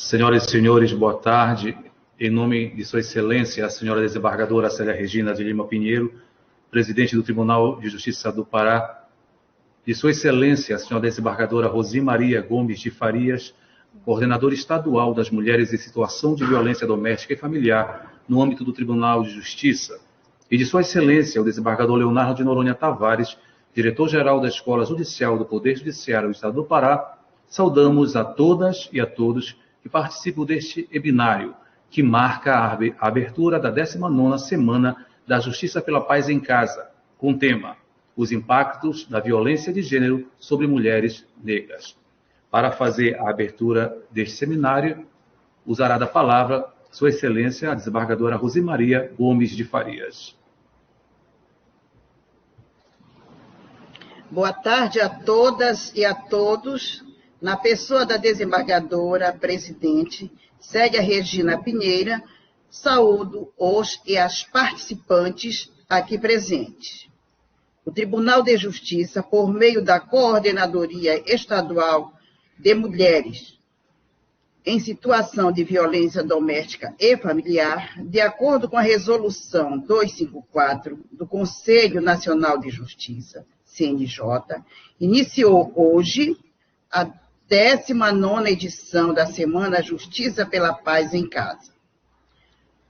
Senhoras e senhores, boa tarde. Em nome de Sua Excelência, a senhora desembargadora Célia Regina de Lima Pinheiro, presidente do Tribunal de Justiça do Pará, de Sua Excelência, a senhora desembargadora Rosi Maria Gomes de Farias, coordenadora estadual das mulheres em situação de violência doméstica e familiar no âmbito do Tribunal de Justiça, e de Sua Excelência, o desembargador Leonardo de Noronha Tavares, diretor-geral da Escola Judicial do Poder Judiciário do Estado do Pará, saudamos a todas e a todos que participam deste webinário, que marca a abertura da 19ª Semana da Justiça pela Paz em Casa, com o tema Os Impactos da Violência de Gênero sobre Mulheres Negras. Para fazer a abertura deste seminário, usará da palavra Sua Excelência, a desembargadora Rosi Maria Gomes de Farias. Boa tarde a todas e a todos. Na pessoa da desembargadora, presidente, Célia Regina Pinheiro, saúdo os e as participantes aqui presentes. O Tribunal de Justiça, por meio da Coordenadoria Estadual de Mulheres em Situação de Violência Doméstica e Familiar, de acordo com a Resolução 254 do Conselho Nacional de Justiça, CNJ, iniciou hoje a 19ª edição da Semana Justiça pela Paz em Casa.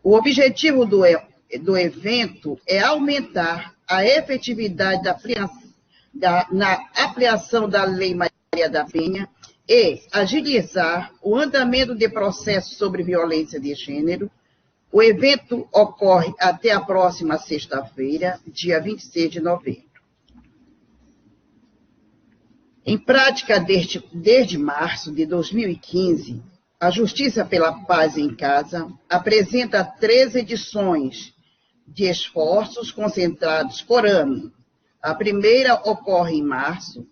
O objetivo do evento é aumentar a efetividade na ampliação da Lei Maria da Penha e agilizar o andamento de processos sobre violência de gênero. O evento ocorre até a próxima sexta-feira, dia 26 de novembro. Em prática, desde março de 2015, a Justiça pela Paz em Casa apresenta 3 edições de esforços concentrados por ano. A primeira ocorre em março,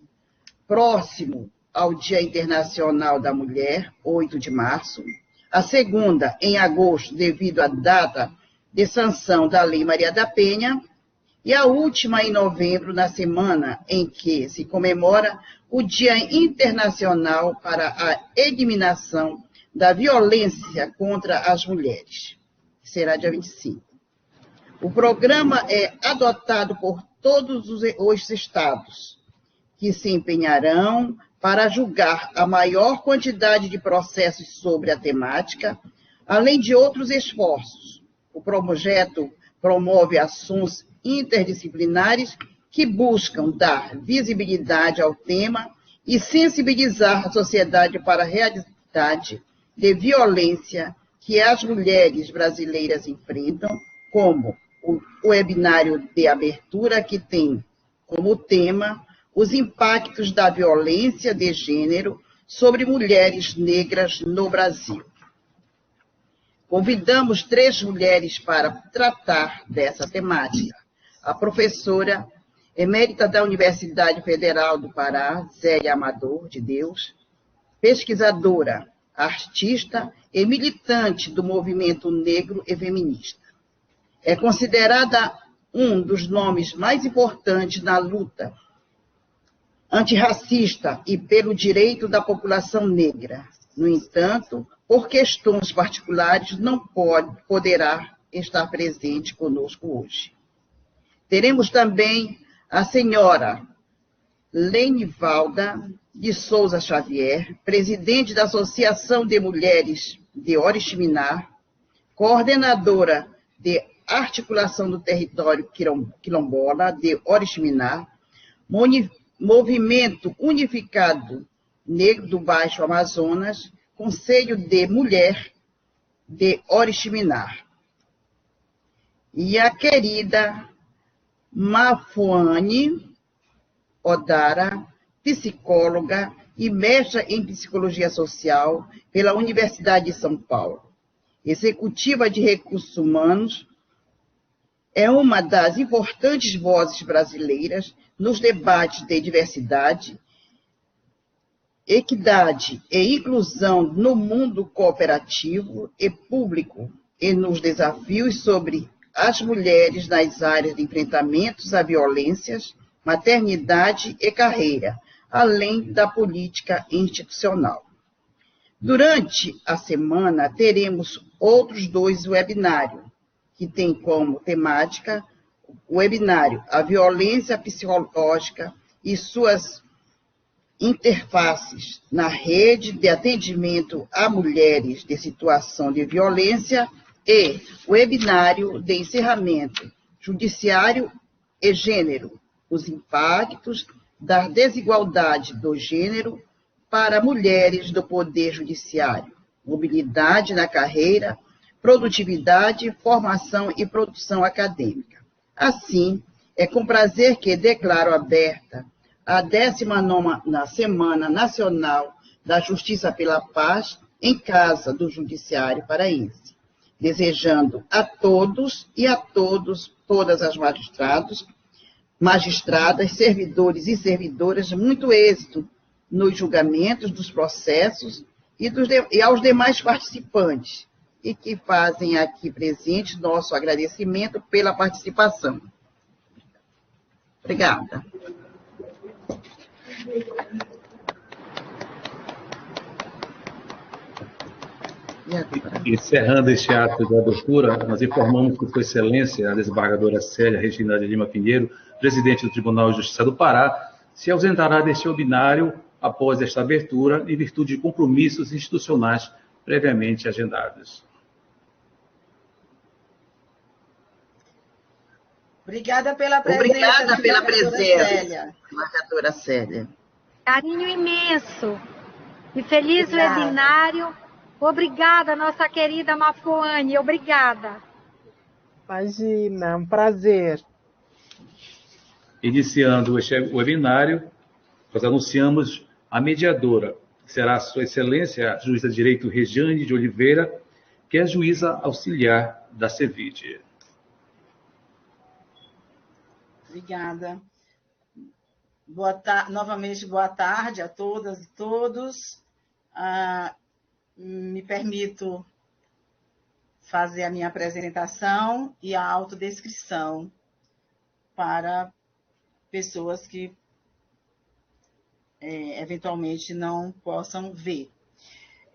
próximo ao Dia Internacional da Mulher, 8 de março. A segunda, em agosto, devido à data de sanção da Lei Maria da Penha. E a última em novembro, na semana em que se comemora o Dia Internacional para a Eliminação da Violência contra as Mulheres, que será dia 25. O programa é adotado por todos os estados, que se empenharão para julgar a maior quantidade de processos sobre a temática, além de outros esforços. O projeto promove ações interdisciplinares que buscam dar visibilidade ao tema e sensibilizar a sociedade para a realidade de violência que as mulheres brasileiras enfrentam, como o webinário de abertura, que tem como tema os impactos da violência de gênero sobre mulheres negras no Brasil. Convidamos 3 mulheres para tratar dessa temática. A professora emérita da Universidade Federal do Pará, Zélia Amador de Deus, pesquisadora, artista e militante do movimento negro e feminista. É considerada um dos nomes mais importantes na luta antirracista e pelo direito da população negra. No entanto, por questões particulares, não poderá estar presente conosco hoje. Teremos também a senhora Lenivalda de Souza Xavier, presidente da Associação de Mulheres de Oriximiná, coordenadora de Articulação do Território Quilombola de Oriximiná, Movimento Unificado Negro do Baixo Amazonas, Conselho de Mulher de Oriximiná. E a querida Mafuane Odara, psicóloga e mestra em Psicologia Social pela Universidade de São Paulo. Executiva de Recursos Humanos, é uma das importantes vozes brasileiras nos debates de diversidade, equidade e inclusão no mundo cooperativo e público e nos desafios sobre as mulheres nas áreas de enfrentamentos a violências, maternidade e carreira, além da política institucional. Durante a semana, teremos outros 2 webinários, que tem como temática o webinário A Violência Psicológica e suas interfaces na rede de atendimento a mulheres de situação de violência e webinário de encerramento, Judiciário e Gênero, os impactos da desigualdade do gênero para mulheres do Poder Judiciário, mobilidade na carreira, produtividade, formação e produção acadêmica. Assim, é com prazer que declaro aberta a 19ª Semana Nacional da Justiça pela Paz em Casa do Judiciário Paraense, desejando a todos e a todas as magistradas, servidores e servidoras, muito êxito nos julgamentos dos processos e aos demais participantes, e que fazem aqui presente nosso agradecimento pela participação. Obrigada. Encerrando este ato de abertura, nós informamos que Sua Excelência, a desembargadora Célia Regina de Lima Pinheiro, presidente do Tribunal de Justiça do Pará, se ausentará deste webinário após esta abertura, em virtude de compromissos institucionais previamente agendados. Obrigada pela presença, desembargadora Célia. Carinho imenso e feliz webinário. Obrigada, nossa querida Mafuane, obrigada. Imagina, um prazer. Iniciando este webinário, nós anunciamos a mediadora, que será Sua Excelência, a juíza de Direito Regiane de Oliveira, que é juíza auxiliar da CEVID. Obrigada. Novamente, boa tarde a todas e todos. Me permito fazer a minha apresentação e a autodescrição para pessoas que eventualmente não possam ver.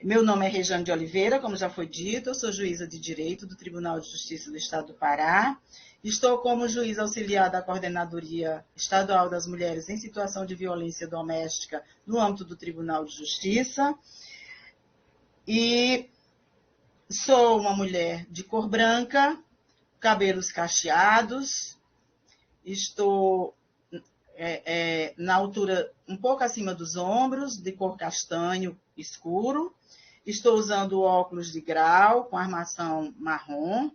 Meu nome é Regiane de Oliveira, como já foi dito, eu sou juíza de Direito do Tribunal de Justiça do Estado do Pará. Estou como juíza auxiliar da Coordenadoria Estadual das Mulheres em Situação de Violência Doméstica no âmbito do Tribunal de Justiça. E sou uma mulher de cor branca, cabelos cacheados, estou na altura um pouco acima dos ombros, de cor castanho escuro, estou usando óculos de grau com armação marrom,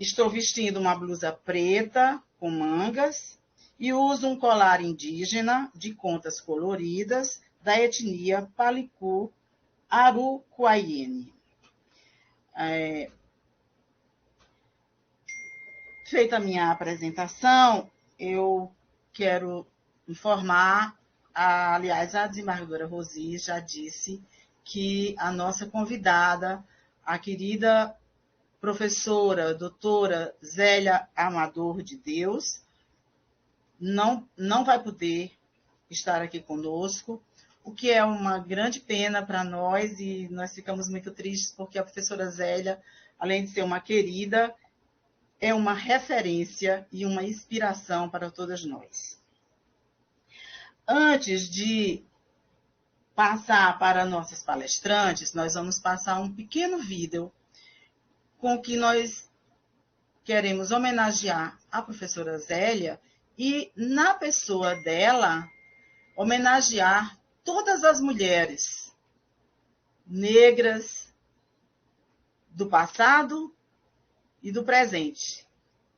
estou vestindo uma blusa preta com mangas e uso um colar indígena de contas coloridas da etnia Palicu Arucuaiene. Feita a minha apresentação, eu quero informar, aliás, a desembargadora Rosi já disse que a nossa convidada, a querida professora, doutora Zélia Amador de Deus, não vai poder estar aqui conosco, o que é uma grande pena para nós, e nós ficamos muito tristes, porque a professora Zélia, além de ser uma querida, é uma referência e uma inspiração para todas nós. Antes de passar para nossas palestrantes, nós vamos passar um pequeno vídeo com que nós queremos homenagear a professora Zélia e, na pessoa dela, homenagear todas as mulheres negras do passado e do presente.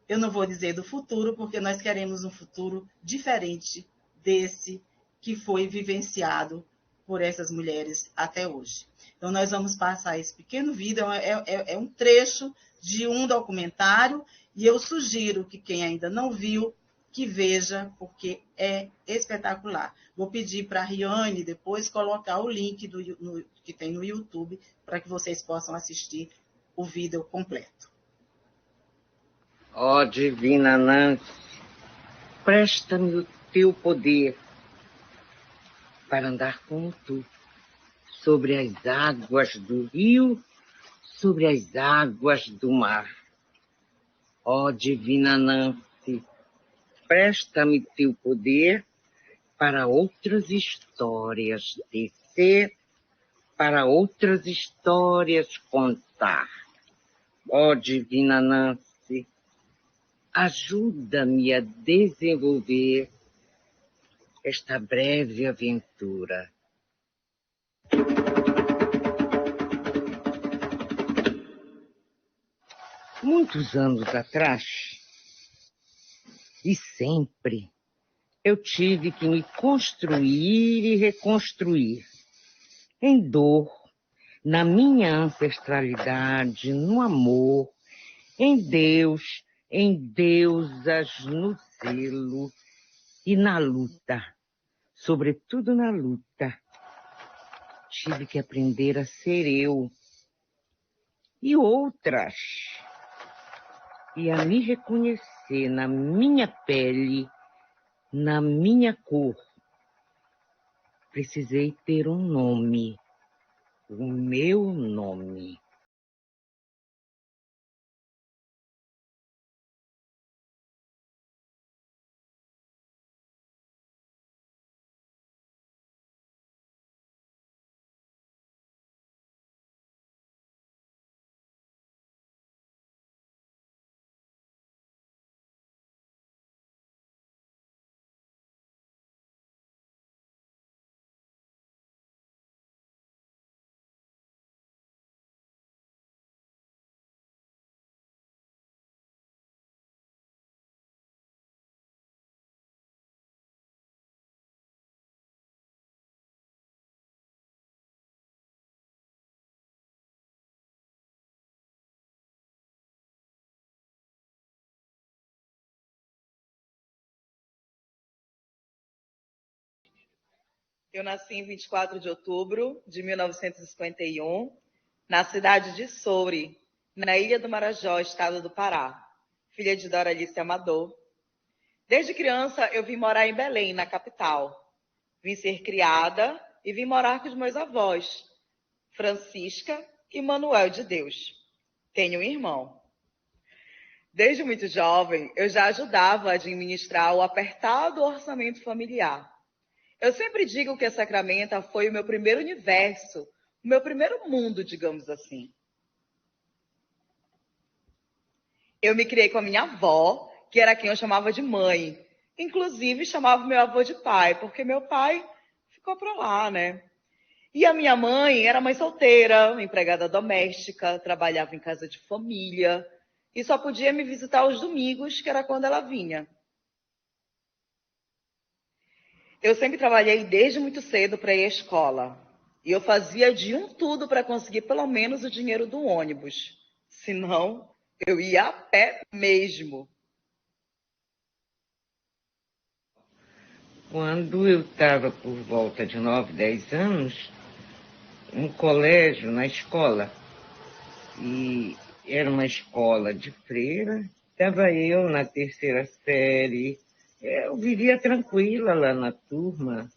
Eu não vou dizer do futuro, porque nós queremos um futuro diferente desse que foi vivenciado por essas mulheres até hoje. Então, nós vamos passar esse pequeno vídeo, é um trecho de um documentário, e eu sugiro que quem ainda não viu, que veja, porque é espetacular. Vou pedir para a Riane depois colocar o link que tem no YouTube, para que vocês possam assistir o vídeo completo. Ó divina Nancy, presta-me o teu poder para andar como tu, sobre as águas do rio, sobre as águas do mar. Ó divina Nancy, presta-me teu poder para outras histórias tecer, para outras histórias contar. Ó divina Nancy, ajuda-me a desenvolver esta breve aventura. Muitos anos atrás, e sempre, eu tive que me construir e reconstruir, em dor, na minha ancestralidade, no amor, em Deus, em deusas, no zelo e na luta, sobretudo na luta. Tive que aprender a ser eu e outras, e a me reconhecer na minha pele, na minha cor. Precisei ter um nome, o meu nome. Eu nasci em 24 de outubro de 1951, na cidade de Soure, na Ilha do Marajó, estado do Pará, filha de Doralice Amador. Desde criança, eu vim morar em Belém, na capital. Vim ser criada e vim morar com os meus avós, Francisca e Manuel de Deus. Tenho um irmão. Desde muito jovem, eu já ajudava a administrar o apertado orçamento familiar. Eu sempre digo que a Sacramento foi o meu primeiro universo, o meu primeiro mundo, digamos assim. Eu me criei com a minha avó, que era quem eu chamava de mãe. Inclusive, chamava meu avô de pai, porque meu pai ficou para lá, né? E a minha mãe era mãe solteira, empregada doméstica, trabalhava em casa de família e só podia me visitar aos domingos, que era quando ela vinha. Eu sempre trabalhei desde muito cedo para ir à escola. E eu fazia de um tudo para conseguir pelo menos o dinheiro do ônibus. Senão, eu ia a pé mesmo. Quando eu estava por volta de 9, 10 anos, no colégio, na escola, e era uma escola de freira, estava eu na terceira série. Eu vivia tranquila lá na turma.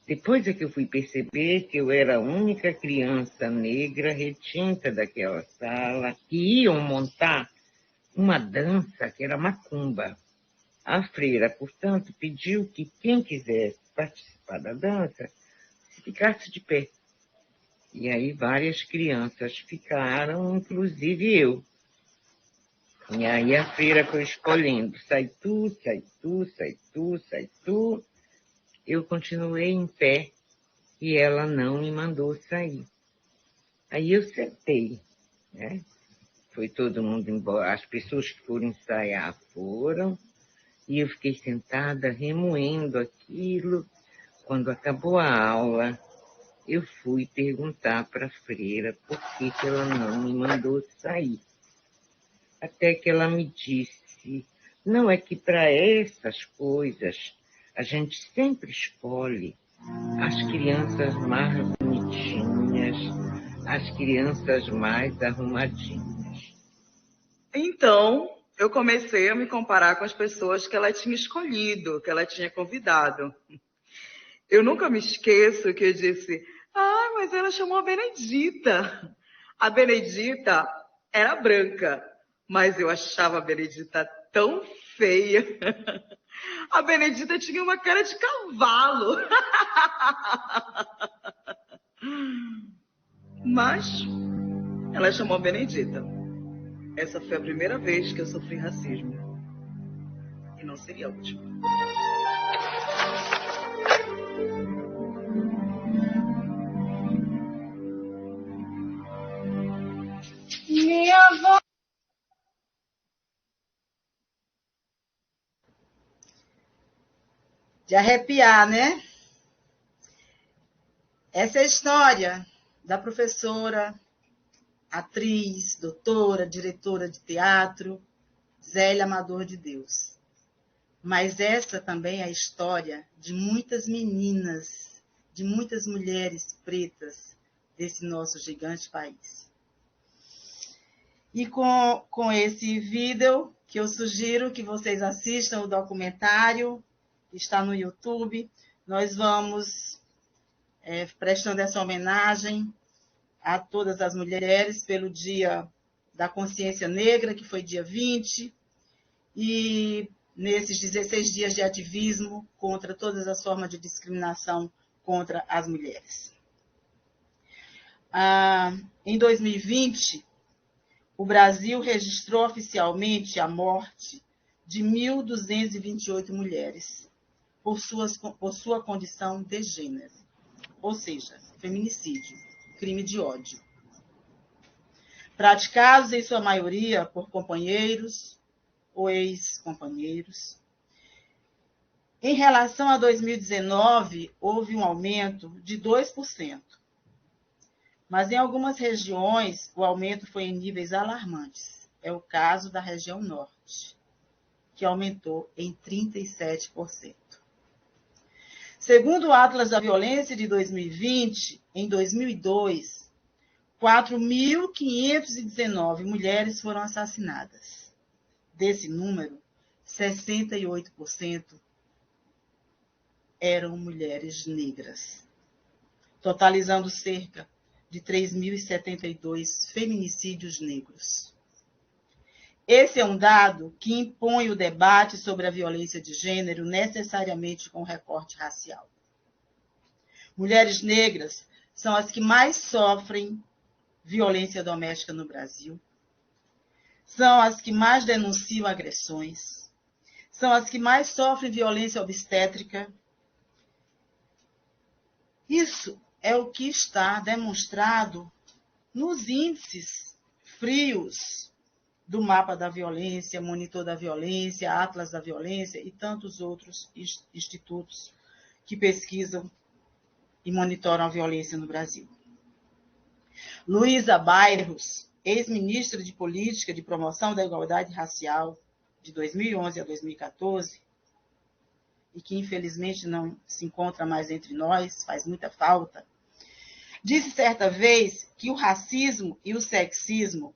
Depois é que eu fui perceber que eu era a única criança negra retinta daquela sala, que iam montar uma dança que era macumba. A freira, portanto, pediu que quem quisesse participar da dança ficasse de pé. E aí várias crianças ficaram, inclusive eu. E aí a freira foi escolhendo, sai tu, sai tu, sai tu, sai tu. Eu continuei em pé e ela não me mandou sair. Aí eu sentei, né? Foi todo mundo embora, as pessoas que foram ensaiar foram, e eu fiquei sentada remoendo aquilo. Quando acabou a aula, eu fui perguntar para a freira por que ela não me mandou sair. Até que ela me disse, não, é que para essas coisas a gente sempre escolhe as crianças mais bonitinhas, as crianças mais arrumadinhas. Então, eu comecei a me comparar com as pessoas que ela tinha escolhido, que ela tinha convidado. Eu nunca me esqueço que eu disse, mas ela chamou a Benedita. A Benedita era branca, mas eu achava a Benedita tão feia. A Benedita tinha uma cara de cavalo. Mas ela chamou a Benedita. Essa foi a primeira vez que eu sofri racismo. E não seria a última. Minha avó. De arrepiar, né? Essa é a história da professora, atriz, doutora, diretora de teatro, Zélia Amador de Deus. Mas essa também é a história de muitas meninas, de muitas mulheres pretas desse nosso gigante país. E com esse vídeo, que eu sugiro que vocês assistam o documentário, que está no YouTube, nós vamos prestando essa homenagem a todas as mulheres pelo Dia da Consciência Negra, que foi dia 20, e nesses 16 dias de ativismo contra todas as formas de discriminação contra as mulheres. Em 2020, o Brasil registrou oficialmente a morte de 1.228 mulheres por sua condição de gênero, ou seja, feminicídio, crime de ódio, praticados em sua maioria por companheiros ou ex-companheiros. Em relação a 2019, houve um aumento de 2%, mas em algumas regiões o aumento foi em níveis alarmantes. É o caso da região norte, que aumentou em 37%. Segundo o Atlas da Violência de 2020, em 2002, 4.519 mulheres foram assassinadas. Desse número, 68% eram mulheres negras, totalizando cerca de 3.072 feminicídios negros. Esse é um dado que impõe o debate sobre a violência de gênero necessariamente com recorte racial. Mulheres negras são as que mais sofrem violência doméstica no Brasil, são as que mais denunciam agressões, são as que mais sofrem violência obstétrica. Isso é o que está demonstrado nos índices frios do Mapa da Violência, Monitor da Violência, Atlas da Violência e tantos outros institutos que pesquisam e monitoram a violência no Brasil. Luísa Bairros, ex-ministra de Política de Promoção da Igualdade Racial de 2011 a 2014, e que infelizmente não se encontra mais entre nós, faz muita falta, disse certa vez que o racismo e o sexismo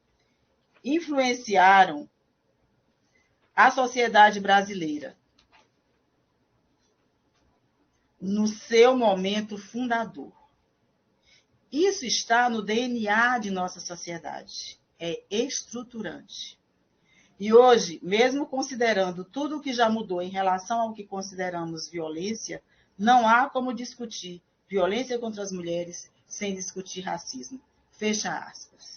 influenciaram a sociedade brasileira no seu momento fundador. Isso está no DNA de nossa sociedade, é estruturante. E hoje, mesmo considerando tudo o que já mudou em relação ao que consideramos violência, não há como discutir violência contra as mulheres sem discutir racismo. Fecha aspas.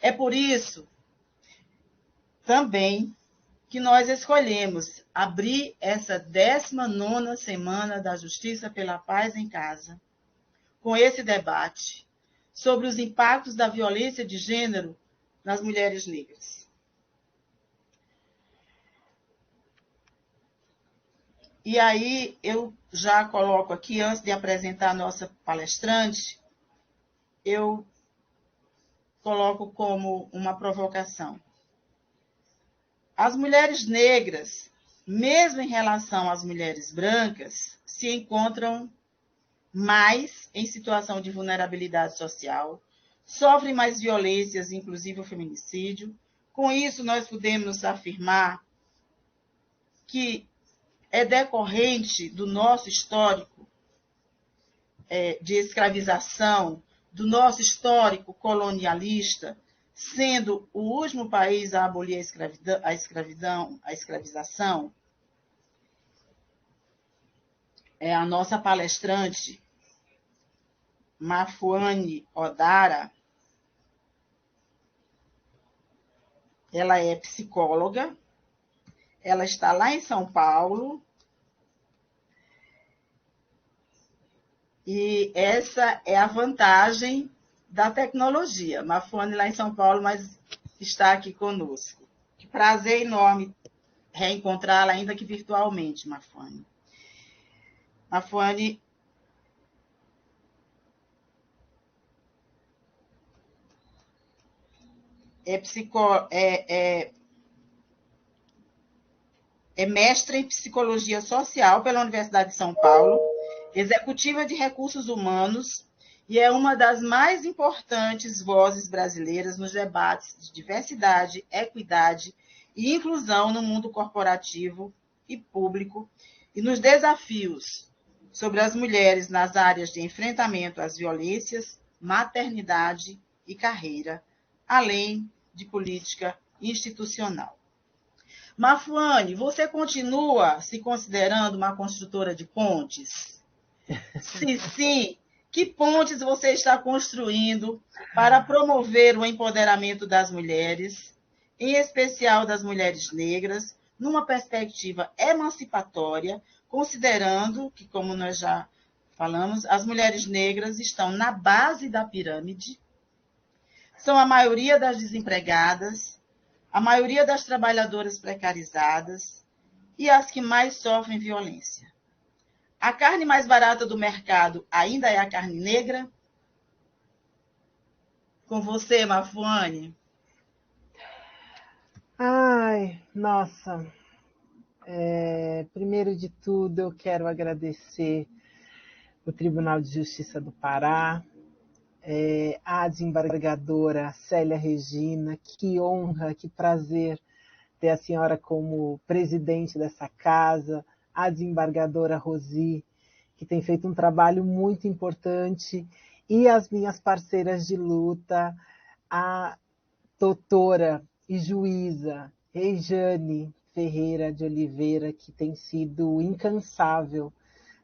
É por isso também que nós escolhemos abrir essa 19ª Semana da Justiça pela Paz em Casa, com esse debate sobre os impactos da violência de gênero nas mulheres negras. E aí eu já coloco aqui, antes de apresentar a nossa palestrante, eu coloco como uma provocação. As mulheres negras, mesmo em relação às mulheres brancas, se encontram mais em situação de vulnerabilidade social, sofrem mais violências, inclusive o feminicídio. Com isso, nós podemos afirmar que é decorrente do nosso histórico de escravização, do nosso histórico colonialista, sendo o último país a abolir a escravização. A nossa palestrante, Mafuane Odara, ela é psicóloga, ela está lá em São Paulo, e essa é a vantagem da tecnologia. Mafuane lá em São Paulo, mas está aqui conosco. Que prazer enorme reencontrá-la, ainda que virtualmente, Mafuane. Mafuane é mestre em Psicologia Social pela Universidade de São Paulo, executiva de Recursos Humanos, e é uma das mais importantes vozes brasileiras nos debates de diversidade, equidade e inclusão no mundo corporativo e público, e nos desafios sobre as mulheres nas áreas de enfrentamento às violências, maternidade e carreira, além de política institucional. Mafuane, você continua se considerando uma construtora de pontes? Se sim, que pontes você está construindo para promover o empoderamento das mulheres, em especial das mulheres negras, numa perspectiva emancipatória, considerando que, como nós já falamos, as mulheres negras estão na base da pirâmide, são a maioria das desempregadas, a maioria das trabalhadoras precarizadas e as que mais sofrem violência. A carne mais barata do mercado ainda é a carne negra? Com você, Mafuane. Ai, nossa. Primeiro de tudo, eu quero agradecer o Tribunal de Justiça do Pará, a desembargadora Célia Regina, que honra, que prazer ter a senhora como presidente dessa casa, a desembargadora Rosi, que tem feito um trabalho muito importante, e as minhas parceiras de luta, a doutora e juíza Rejane Ferreira de Oliveira, que tem sido incansável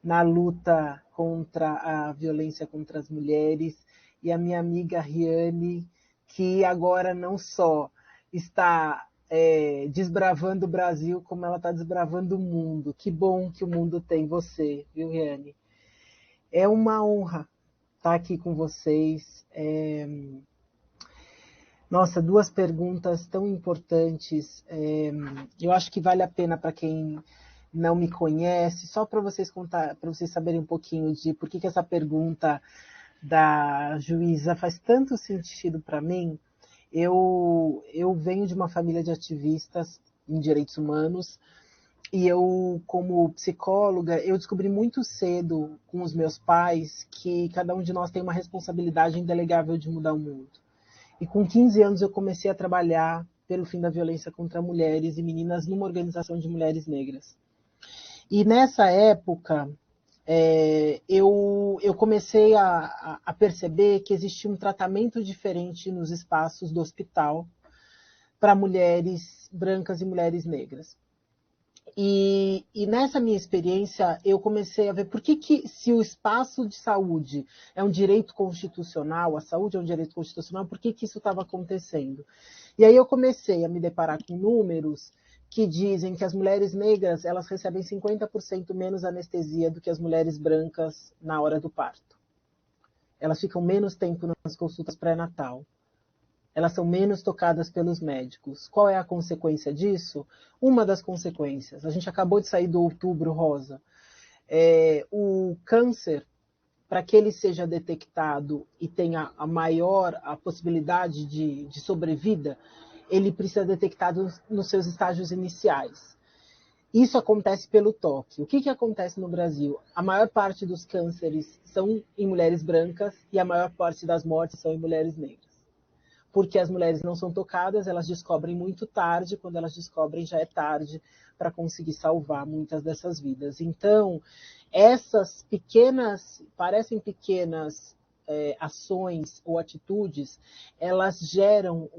na luta contra a violência contra as mulheres, e a minha amiga Riane, que agora não só está desbravando o Brasil, como ela está desbravando o mundo. Que bom que o mundo tem você, viu, Riane? É uma honra estar aqui com vocês. Nossa, duas perguntas tão importantes. Eu acho que vale a pena para quem não me conhece, só para vocês contar, para vocês saberem um pouquinho de por que essa pergunta da juíza faz tanto sentido para mim. Eu venho de uma família de ativistas em direitos humanos e eu, como psicóloga, eu descobri muito cedo com os meus pais que cada um de nós tem uma responsabilidade indelegável de mudar o mundo. E com 15 anos eu comecei a trabalhar pelo fim da violência contra mulheres e meninas numa organização de mulheres negras. E nessa época, eu comecei a perceber que existia um tratamento diferente nos espaços do hospital para mulheres brancas e mulheres negras. E nessa minha experiência, eu comecei a ver por que se o espaço de saúde é um direito constitucional, a saúde é um direito constitucional, por que isso estava acontecendo? E aí eu comecei a me deparar com números que dizem que as mulheres negras elas recebem 50% menos anestesia do que as mulheres brancas na hora do parto. Elas ficam menos tempo nas consultas pré-natal. Elas são menos tocadas pelos médicos. Qual é a consequência disso? Uma das consequências, a gente acabou de sair do Outubro Rosa. O câncer, para que ele seja detectado e tenha a possibilidade de sobrevida, ele precisa ser detectado nos seus estágios iniciais. Isso acontece pelo toque. O que acontece no Brasil? A maior parte dos cânceres são em mulheres brancas e a maior parte das mortes são em mulheres negras. porque as mulheres não são tocadas, elas descobrem muito tarde, quando elas descobrem já é tarde para conseguir salvar muitas dessas vidas. Então, essas pequenas, parecem pequenas ações ou atitudes, elas geram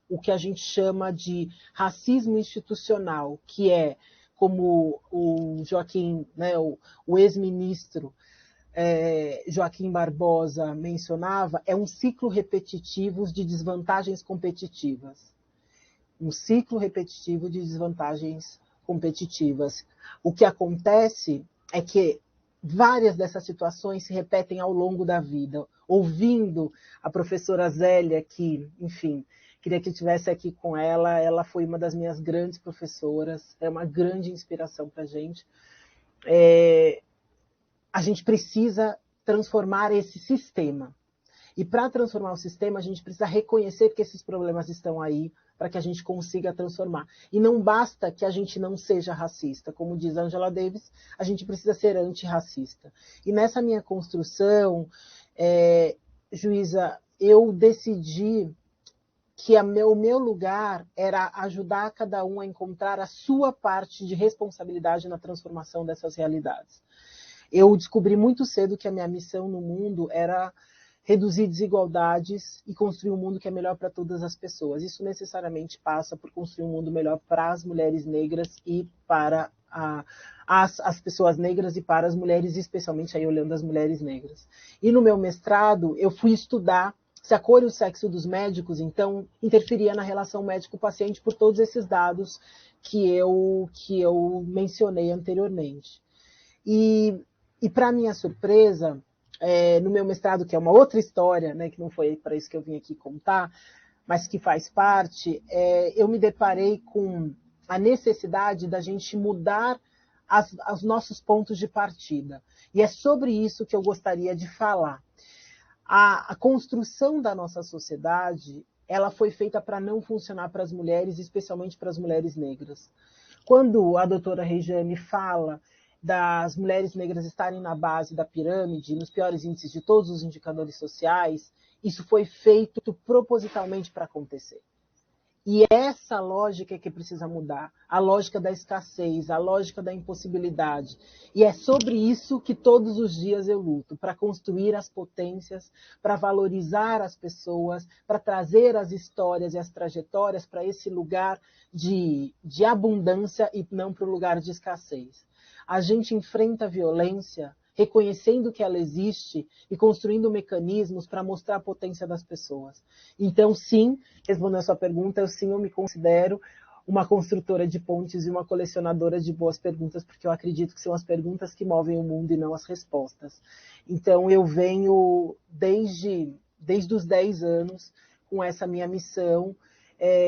o que a gente chama de racismo institucional, que é, como o Joaquim, né, o ex-ministro Joaquim Barbosa mencionava, é um ciclo repetitivo de desvantagens competitivas. Um ciclo repetitivo de desvantagens competitivas. O que acontece é que várias dessas situações se repetem ao longo da vida. Ouvindo a professora Zélia, que, enfim, queria que eu estivesse aqui com ela, ela foi uma das minhas grandes professoras, é uma grande inspiração para a gente. A gente precisa transformar esse sistema. E para transformar o sistema, a gente precisa reconhecer que esses problemas estão aí, para que a gente consiga transformar. E não basta que a gente não seja racista. Como diz Angela Davis, a gente precisa ser antirracista. E nessa minha construção, Juíza, eu decidi que o meu lugar era ajudar cada um a encontrar a sua parte de responsabilidade na transformação dessas realidades. Eu descobri muito cedo que a minha missão no mundo era reduzir desigualdades e construir um mundo que é melhor para todas as pessoas. Isso necessariamente passa por construir um mundo melhor para as mulheres negras e para as pessoas negras e para as mulheres, especialmente aí olhando as mulheres negras. E no meu mestrado, eu fui estudar se a cor e o sexo dos médicos, então, interferia na relação médico-paciente por todos esses dados que eu mencionei anteriormente. E para minha surpresa, no meu mestrado, que é uma outra história, né, que não foi para isso que eu vim aqui contar, mas que faz parte, eu me deparei com a necessidade da gente mudar os nossos pontos de partida. E é sobre isso que eu gostaria de falar. A construção da nossa sociedade, ela foi feita para não funcionar para as mulheres, especialmente para as mulheres negras. Quando a doutora Rejane fala das mulheres negras estarem na base da pirâmide, nos piores índices de todos os indicadores sociais, isso foi feito propositalmente para acontecer. E essa lógica é que precisa mudar, a lógica da escassez, a lógica da impossibilidade. E é sobre isso que todos os dias eu luto, para construir as potências, para valorizar as pessoas, para trazer as histórias e as trajetórias para esse lugar de abundância e não para o lugar de escassez. A gente enfrenta a violência reconhecendo que ela existe e construindo mecanismos para mostrar a potência das pessoas. Então, sim, respondendo a sua pergunta, eu me considero uma construtora de pontes e uma colecionadora de boas perguntas, porque eu acredito que são as perguntas que movem o mundo e não as respostas. Então, eu venho desde os 10 anos com essa minha missão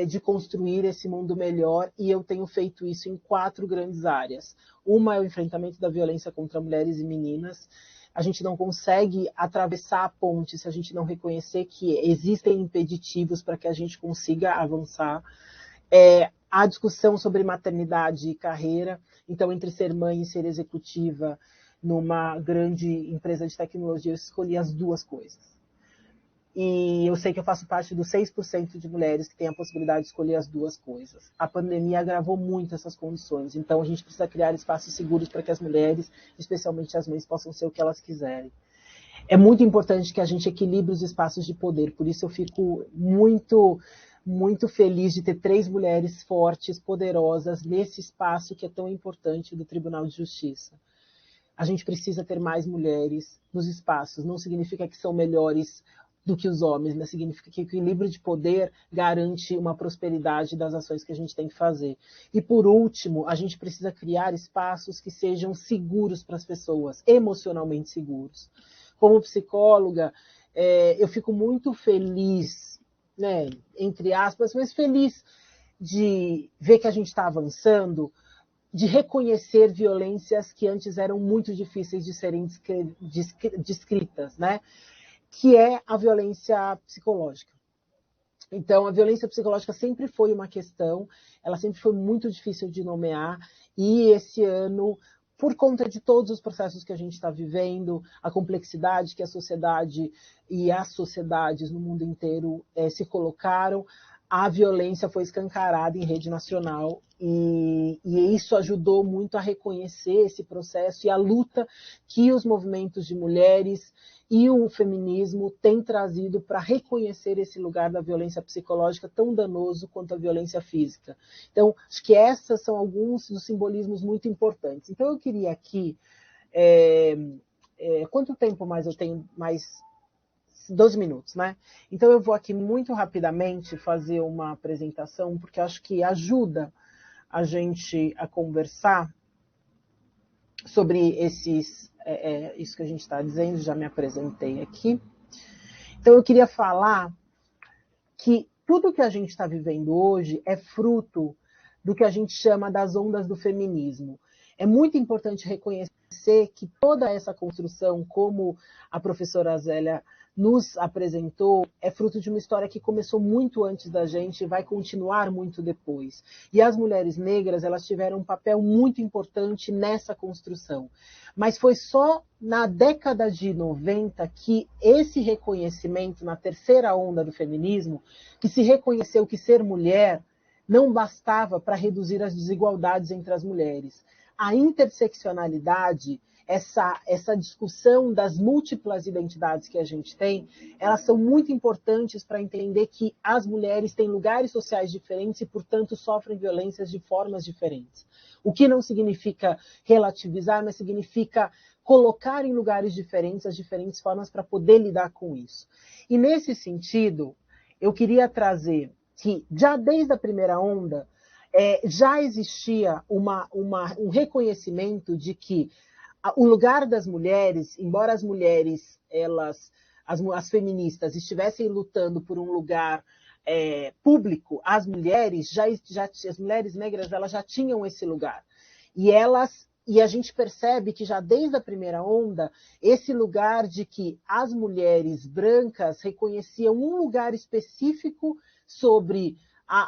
de construir esse mundo melhor, e eu tenho feito isso em 4 grandes áreas. Uma é o enfrentamento da violência contra mulheres e meninas. A gente não consegue atravessar a ponte se a gente não reconhecer que existem impeditivos para que a gente consiga avançar. A discussão sobre maternidade e carreira, então entre ser mãe e ser executiva numa grande empresa de tecnologia, eu escolhi as duas coisas. E eu sei que eu faço parte dos 6% de mulheres que têm a possibilidade de escolher as duas coisas. A pandemia agravou muito essas condições, então a gente precisa criar espaços seguros para que as mulheres, especialmente as mães, possam ser o que elas quiserem. É muito importante que a gente equilibre os espaços de poder, por isso eu fico muito, muito feliz de ter 3 mulheres fortes, poderosas, nesse espaço que é tão importante do Tribunal de Justiça. A gente precisa ter mais mulheres nos espaços, não significa que são melhores do que os homens, mas significa que o equilíbrio de poder garante uma prosperidade das ações que a gente tem que fazer. E, por último, a gente precisa criar espaços que sejam seguros para as pessoas, emocionalmente seguros. Como psicóloga, eu fico muito feliz, né, entre aspas, mas feliz de ver que a gente está avançando, de reconhecer violências que antes eram muito difíceis de serem descritas, né? Que é a violência psicológica. Então, a violência psicológica sempre foi uma questão, ela sempre foi muito difícil de nomear, e esse ano, por conta de todos os processos que a gente está vivendo, a complexidade que a sociedade e as sociedades no mundo inteiro se colocaram, a violência foi escancarada em rede nacional e isso ajudou muito a reconhecer esse processo e a luta que os movimentos de mulheres e o feminismo têm trazido para reconhecer esse lugar da violência psicológica tão danoso quanto a violência física. Então, acho que esses são alguns dos simbolismos muito importantes. Então, eu queria aqui... quanto tempo mais eu tenho? Mais 12 minutos, né? Então, eu vou aqui muito rapidamente fazer uma apresentação, porque acho que ajuda a gente a conversar sobre isso que a gente está dizendo, já me apresentei aqui. Então, eu queria falar que tudo que a gente está vivendo hoje é fruto do que a gente chama das ondas do feminismo. É muito importante reconhecer que toda essa construção, como a professora Zélia nos apresentou, é fruto de uma história que começou muito antes da gente e vai continuar muito depois. E as mulheres negras, elas tiveram um papel muito importante nessa construção. Mas foi só na década de 90 que esse reconhecimento, na terceira onda do feminismo, que se reconheceu que ser mulher não bastava para reduzir as desigualdades entre as mulheres. A interseccionalidade, essa discussão das múltiplas identidades que a gente tem, elas são muito importantes para entender que as mulheres têm lugares sociais diferentes e, portanto, sofrem violências de formas diferentes. O que não significa relativizar, mas significa colocar em lugares diferentes as diferentes formas para poder lidar com isso. E, nesse sentido, eu queria trazer que, já desde a primeira onda, já existia um reconhecimento de que o lugar das mulheres, embora as mulheres, as feministas, estivessem lutando por um lugar público, as mulheres negras, elas já tinham esse lugar. E a gente percebe que já desde a primeira onda, esse lugar de que as mulheres brancas reconheciam um lugar específico sobre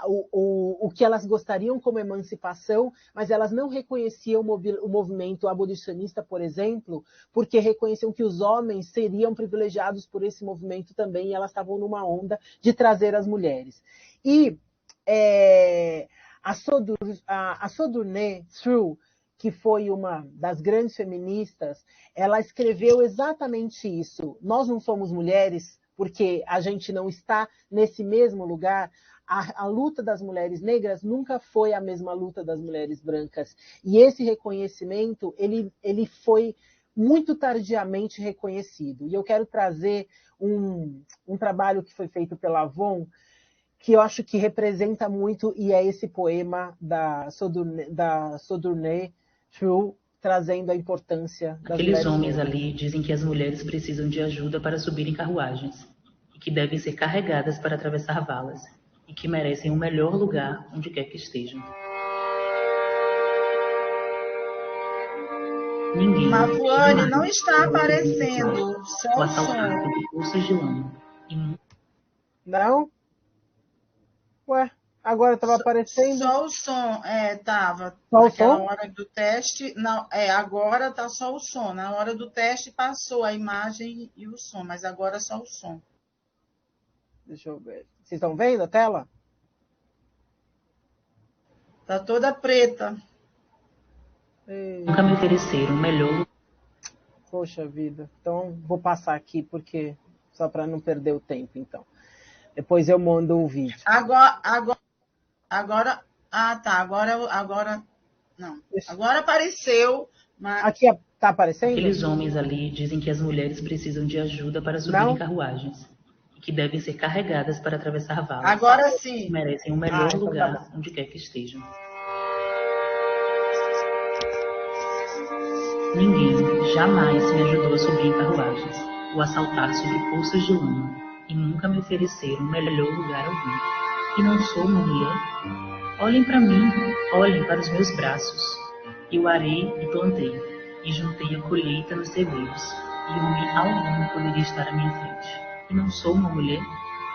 o que elas gostariam como emancipação, mas elas não reconheciam o movimento abolicionista, por exemplo, porque reconheciam que os homens seriam privilegiados por esse movimento também, e elas estavam numa onda de trazer as mulheres. E a Sojourner Truth, que foi uma das grandes feministas, ela escreveu exatamente isso. Nós não somos mulheres porque a gente não está nesse mesmo lugar. A luta das mulheres negras nunca foi a mesma luta das mulheres brancas. E esse reconhecimento, ele foi muito tardiamente reconhecido. E eu quero trazer um trabalho que foi feito pela Avon, que eu acho que representa muito, e é esse poema da Sojourner Truth, trazendo a importância das Aqueles mulheres homens negras. ali dizem que as mulheres precisam de ajuda para subir em carruagens e que devem ser carregadas para atravessar valas e que merecem um melhor lugar onde quer que estejam. Ninguém Mafuane, não está aparecendo, só o o assaltar som. sobre poças de lama e Não? Ué, agora estava aparecendo. Só o som, tava. Só o Naquela som? hora do teste, não, agora tá só o som. Na hora do teste passou a imagem e o som, mas agora só o som. Deixa eu ver. Vocês estão vendo a tela? Tá toda preta. nunca me ofereceram o melhor lugar. Poxa vida. Então, vou passar aqui, porque só para não perder o tempo, então. Depois eu mando o vídeo. Agora, não. Agora apareceu, mas Aqui está aparecendo? Aqueles homens ali dizem que as mulheres precisam de ajuda para subir Não? em carruagens e que devem ser carregadas para atravessar valas. agora sim. Merecem o melhor então tá lugar onde quer que estejam. Ninguém jamais me ajudou a subir em carruagens ou a saltar sobre poças de lama e nunca me ofereceram o melhor lugar algum. E não sou uma mulher? Olhem para mim, olhem para os meus braços. Eu arei e plantei, e juntei a colheita nos ceveiros, e homem algum poderia estar à minha frente. E não sou uma mulher?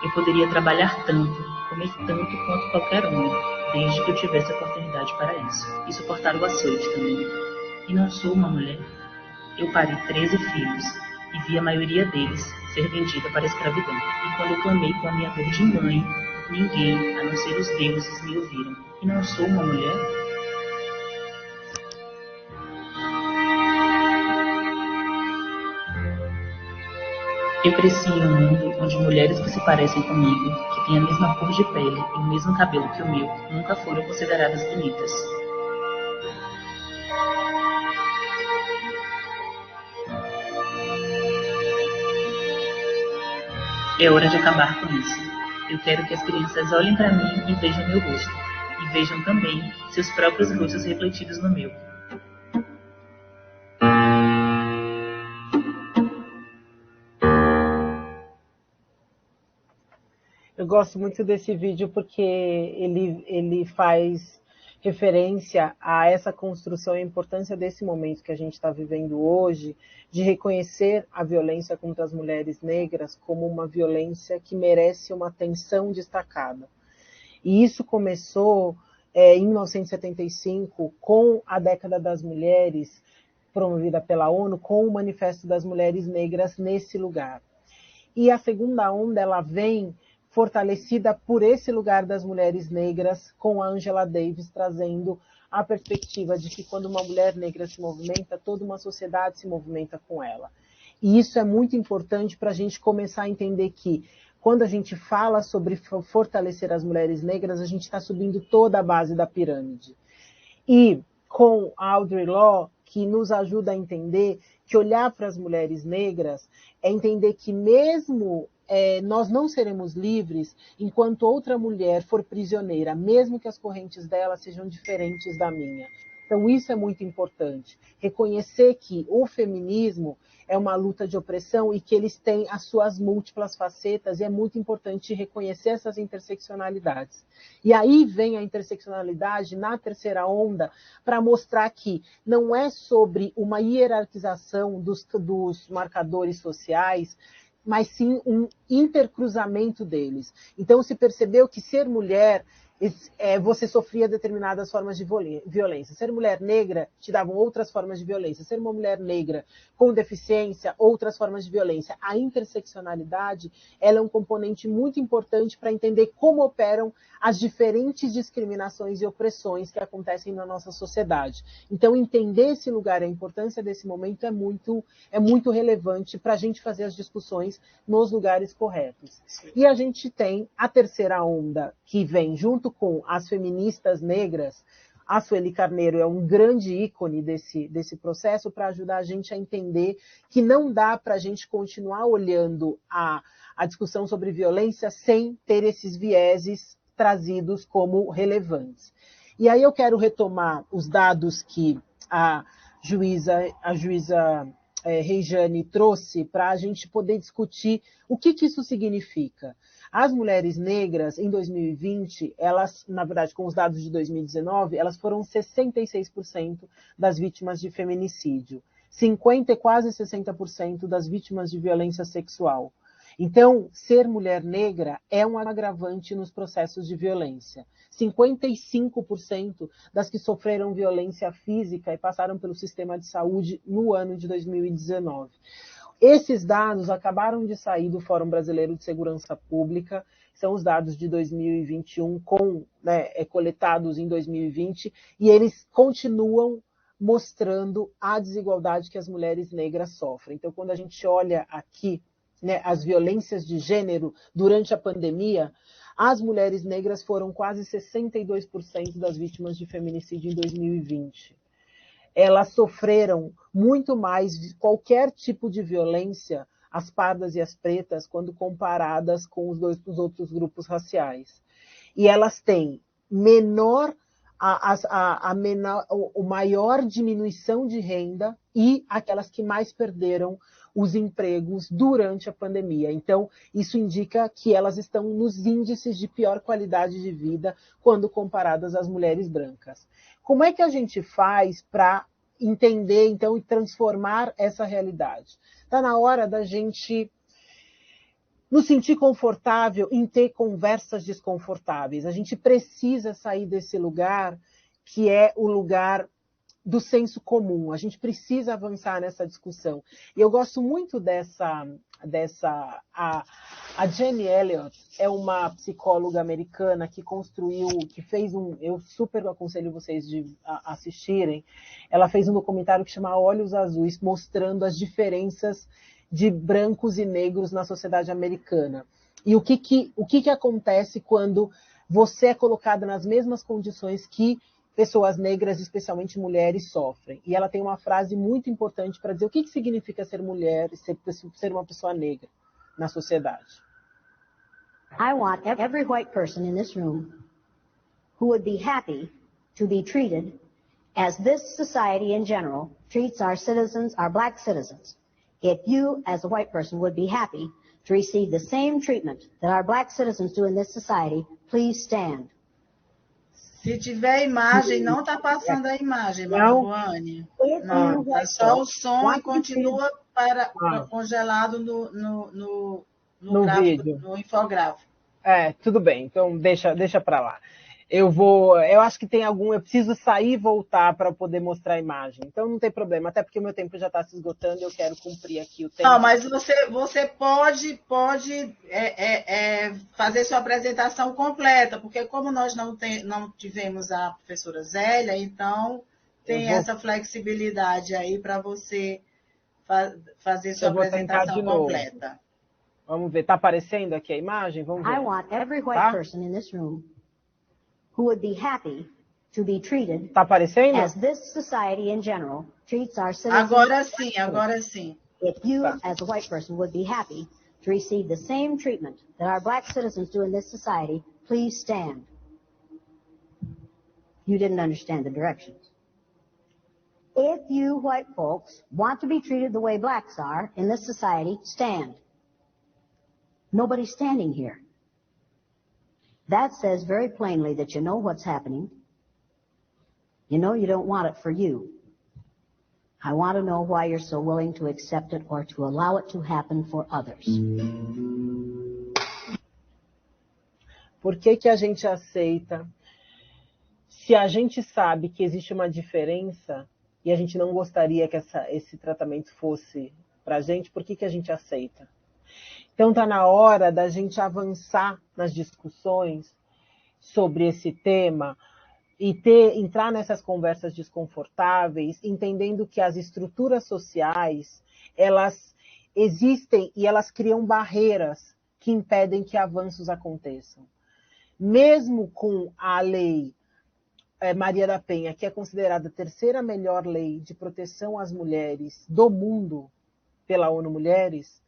Eu poderia trabalhar tanto, comer tanto quanto qualquer homem, desde que eu tivesse oportunidade para isso, e suportar o açoite também. e não sou uma mulher. Eu pari 13 filhos e vi a maioria deles ser vendida para a escravidão. E quando eu clamei com a minha dor de mãe, ninguém, a não ser os deuses, me ouviram. E não sou uma mulher? Eu cresci em um mundo onde mulheres que se parecem comigo, que têm a mesma cor de pele e o mesmo cabelo que o meu, nunca foram consideradas bonitas. É hora de acabar com isso. Eu quero que as crianças olhem para mim e vejam meu rosto. E vejam também seus próprios rostos refletidos no meu. Eu gosto muito desse vídeo porque ele faz referência a essa construção e a importância desse momento que a gente está vivendo hoje, de reconhecer a violência contra as mulheres negras como uma violência que merece uma atenção destacada. E isso começou em 1975, com a Década das Mulheres, promovida pela ONU, com o Manifesto das Mulheres Negras nesse lugar. E a segunda onda, ela vem fortalecida por esse lugar das mulheres negras, com a Angela Davis trazendo a perspectiva de que quando uma mulher negra se movimenta, toda uma sociedade se movimenta com ela. E isso é muito importante para a gente começar a entender que, quando a gente fala sobre fortalecer as mulheres negras, a gente está subindo toda a base da pirâmide. E com a Audre Lorde, que nos ajuda a entender que olhar para as mulheres negras é entender que mesmo nós não seremos livres enquanto outra mulher for prisioneira, mesmo que as correntes dela sejam diferentes da minha. Então isso é muito importante. Reconhecer que o feminismo é uma luta de opressão e que eles têm as suas múltiplas facetas, e é muito importante reconhecer essas interseccionalidades. E aí vem a interseccionalidade na terceira onda para mostrar que não é sobre uma hierarquização dos marcadores sociais, mas sim um intercruzamento deles. Então se percebeu que ser mulher, você sofria determinadas formas de violência. Ser mulher negra te davam outras formas de violência. Ser uma mulher negra com deficiência, outras formas de violência. A interseccionalidade, ela é um componente muito importante para entender como operam as diferentes discriminações e opressões que acontecem na nossa sociedade. Então, entender esse lugar, a importância desse momento é muito relevante para a gente fazer as discussões nos lugares corretos. E a gente tem a terceira onda, que vem junto com as feministas negras. A Sueli Carneiro é um grande ícone desse processo para ajudar a gente a entender que não dá para a gente continuar olhando a discussão sobre violência sem ter esses vieses trazidos como relevantes. E aí eu quero retomar os dados que a juíza Rejane trouxe para a gente poder discutir o que isso significa. As mulheres negras, em 2020, elas, na verdade, com os dados de 2019, elas foram 66% das vítimas de feminicídio, 50% e quase 60% das vítimas de violência sexual. Então, ser mulher negra é um agravante nos processos de violência. 55% das que sofreram violência física e passaram pelo sistema de saúde no ano de 2019. Esses dados acabaram de sair do Fórum Brasileiro de Segurança Pública, são os dados de 2021, coletados em 2020, e eles continuam mostrando a desigualdade que as mulheres negras sofrem. Então, quando a gente olha aqui, as violências de gênero durante a pandemia, as mulheres negras foram quase 62% das vítimas de feminicídio em 2020. Elas sofreram muito mais de qualquer tipo de violência, as pardas e as pretas, quando comparadas com os outros grupos raciais. E elas têm maior diminuição de renda e aquelas que mais perderam os empregos durante a pandemia. Então, isso indica que elas estão nos índices de pior qualidade de vida quando comparadas às mulheres brancas. Como é que a gente faz para entender, então, e transformar essa realidade? Está na hora da gente nos sentir confortável em ter conversas desconfortáveis. A gente precisa sair desse lugar que é o lugar do senso comum. A gente precisa avançar nessa discussão. E eu gosto muito a Jenny Elliott é uma psicóloga americana que eu super aconselho vocês de assistirem. Ela fez um documentário que chama Olhos Azuis, mostrando as diferenças de brancos e negros na sociedade americana. E o que acontece quando você é colocada nas mesmas condições que pessoas negras, especialmente mulheres, sofrem. E ela tem uma frase muito importante para dizer o que significa ser mulher, ser uma pessoa negra na sociedade. I want every white person in this room who would be happy to be treated as this society in general treats our citizens, our black citizens. If you, as a white person, would be happy to receive the same treatment that our black citizens do in this society, please stand. Se tiver imagem, não está passando a imagem, Marluane. Não, é só o som e continua congelado no gráfico, vídeo. no infográfico. Tudo bem, então deixa para lá. Eu acho que tem eu preciso sair e voltar para poder mostrar a imagem. Então não tem problema, até porque o meu tempo já está se esgotando e eu quero cumprir aqui o tempo. Não, mas você pode fazer sua apresentação completa, porque como nós não tivemos a professora Zélia, então tem essa flexibilidade aí para você fazer sua apresentação completa. Vamos ver, está aparecendo aqui a imagem? Vamos ver. I want every white person in this room who would be happy to be treated as this society in general treats our citizens. Agora sim. If you, as a white person, would be happy to receive the same treatment that our black citizens do in this society, please stand. You didn't understand the directions. If you white folks want to be treated the way blacks are in this society, stand. Nobody's standing here. That says very plainly that you know what's happening. You know you don't want it for you. I want to know why you're so willing to accept it or to allow it to happen for others. Por que a gente aceita? Se a gente sabe que existe uma diferença e a gente não gostaria que esse tratamento fosse para a gente, por que a gente aceita? Então está na hora da gente avançar nas discussões sobre esse tema e entrar nessas conversas desconfortáveis, entendendo que as estruturas sociais, elas existem e elas criam barreiras que impedem que avanços aconteçam. Mesmo com a lei Maria da Penha, que é considerada a terceira melhor lei de proteção às mulheres do mundo pela ONU Mulheres,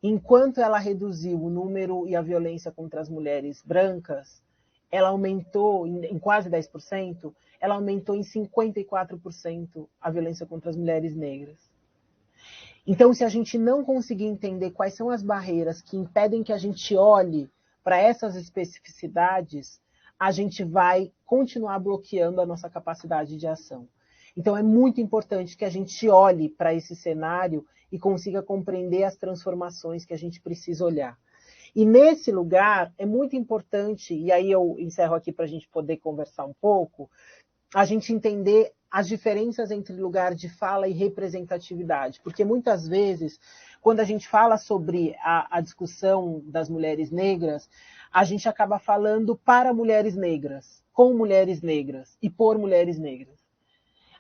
enquanto ela reduziu o número e a violência contra as mulheres brancas, ela aumentou em quase 10%, ela aumentou em 54% a violência contra as mulheres negras. Então, se a gente não conseguir entender quais são as barreiras que impedem que a gente olhe para essas especificidades, a gente vai continuar bloqueando a nossa capacidade de ação. Então, é muito importante que a gente olhe para esse cenário e consiga compreender as transformações que a gente precisa olhar. E nesse lugar, é muito importante, e aí eu encerro aqui para a gente poder conversar um pouco, a gente entender as diferenças entre lugar de fala e representatividade. Porque muitas vezes, quando a gente fala sobre a discussão das mulheres negras, a gente acaba falando para mulheres negras, com mulheres negras e por mulheres negras.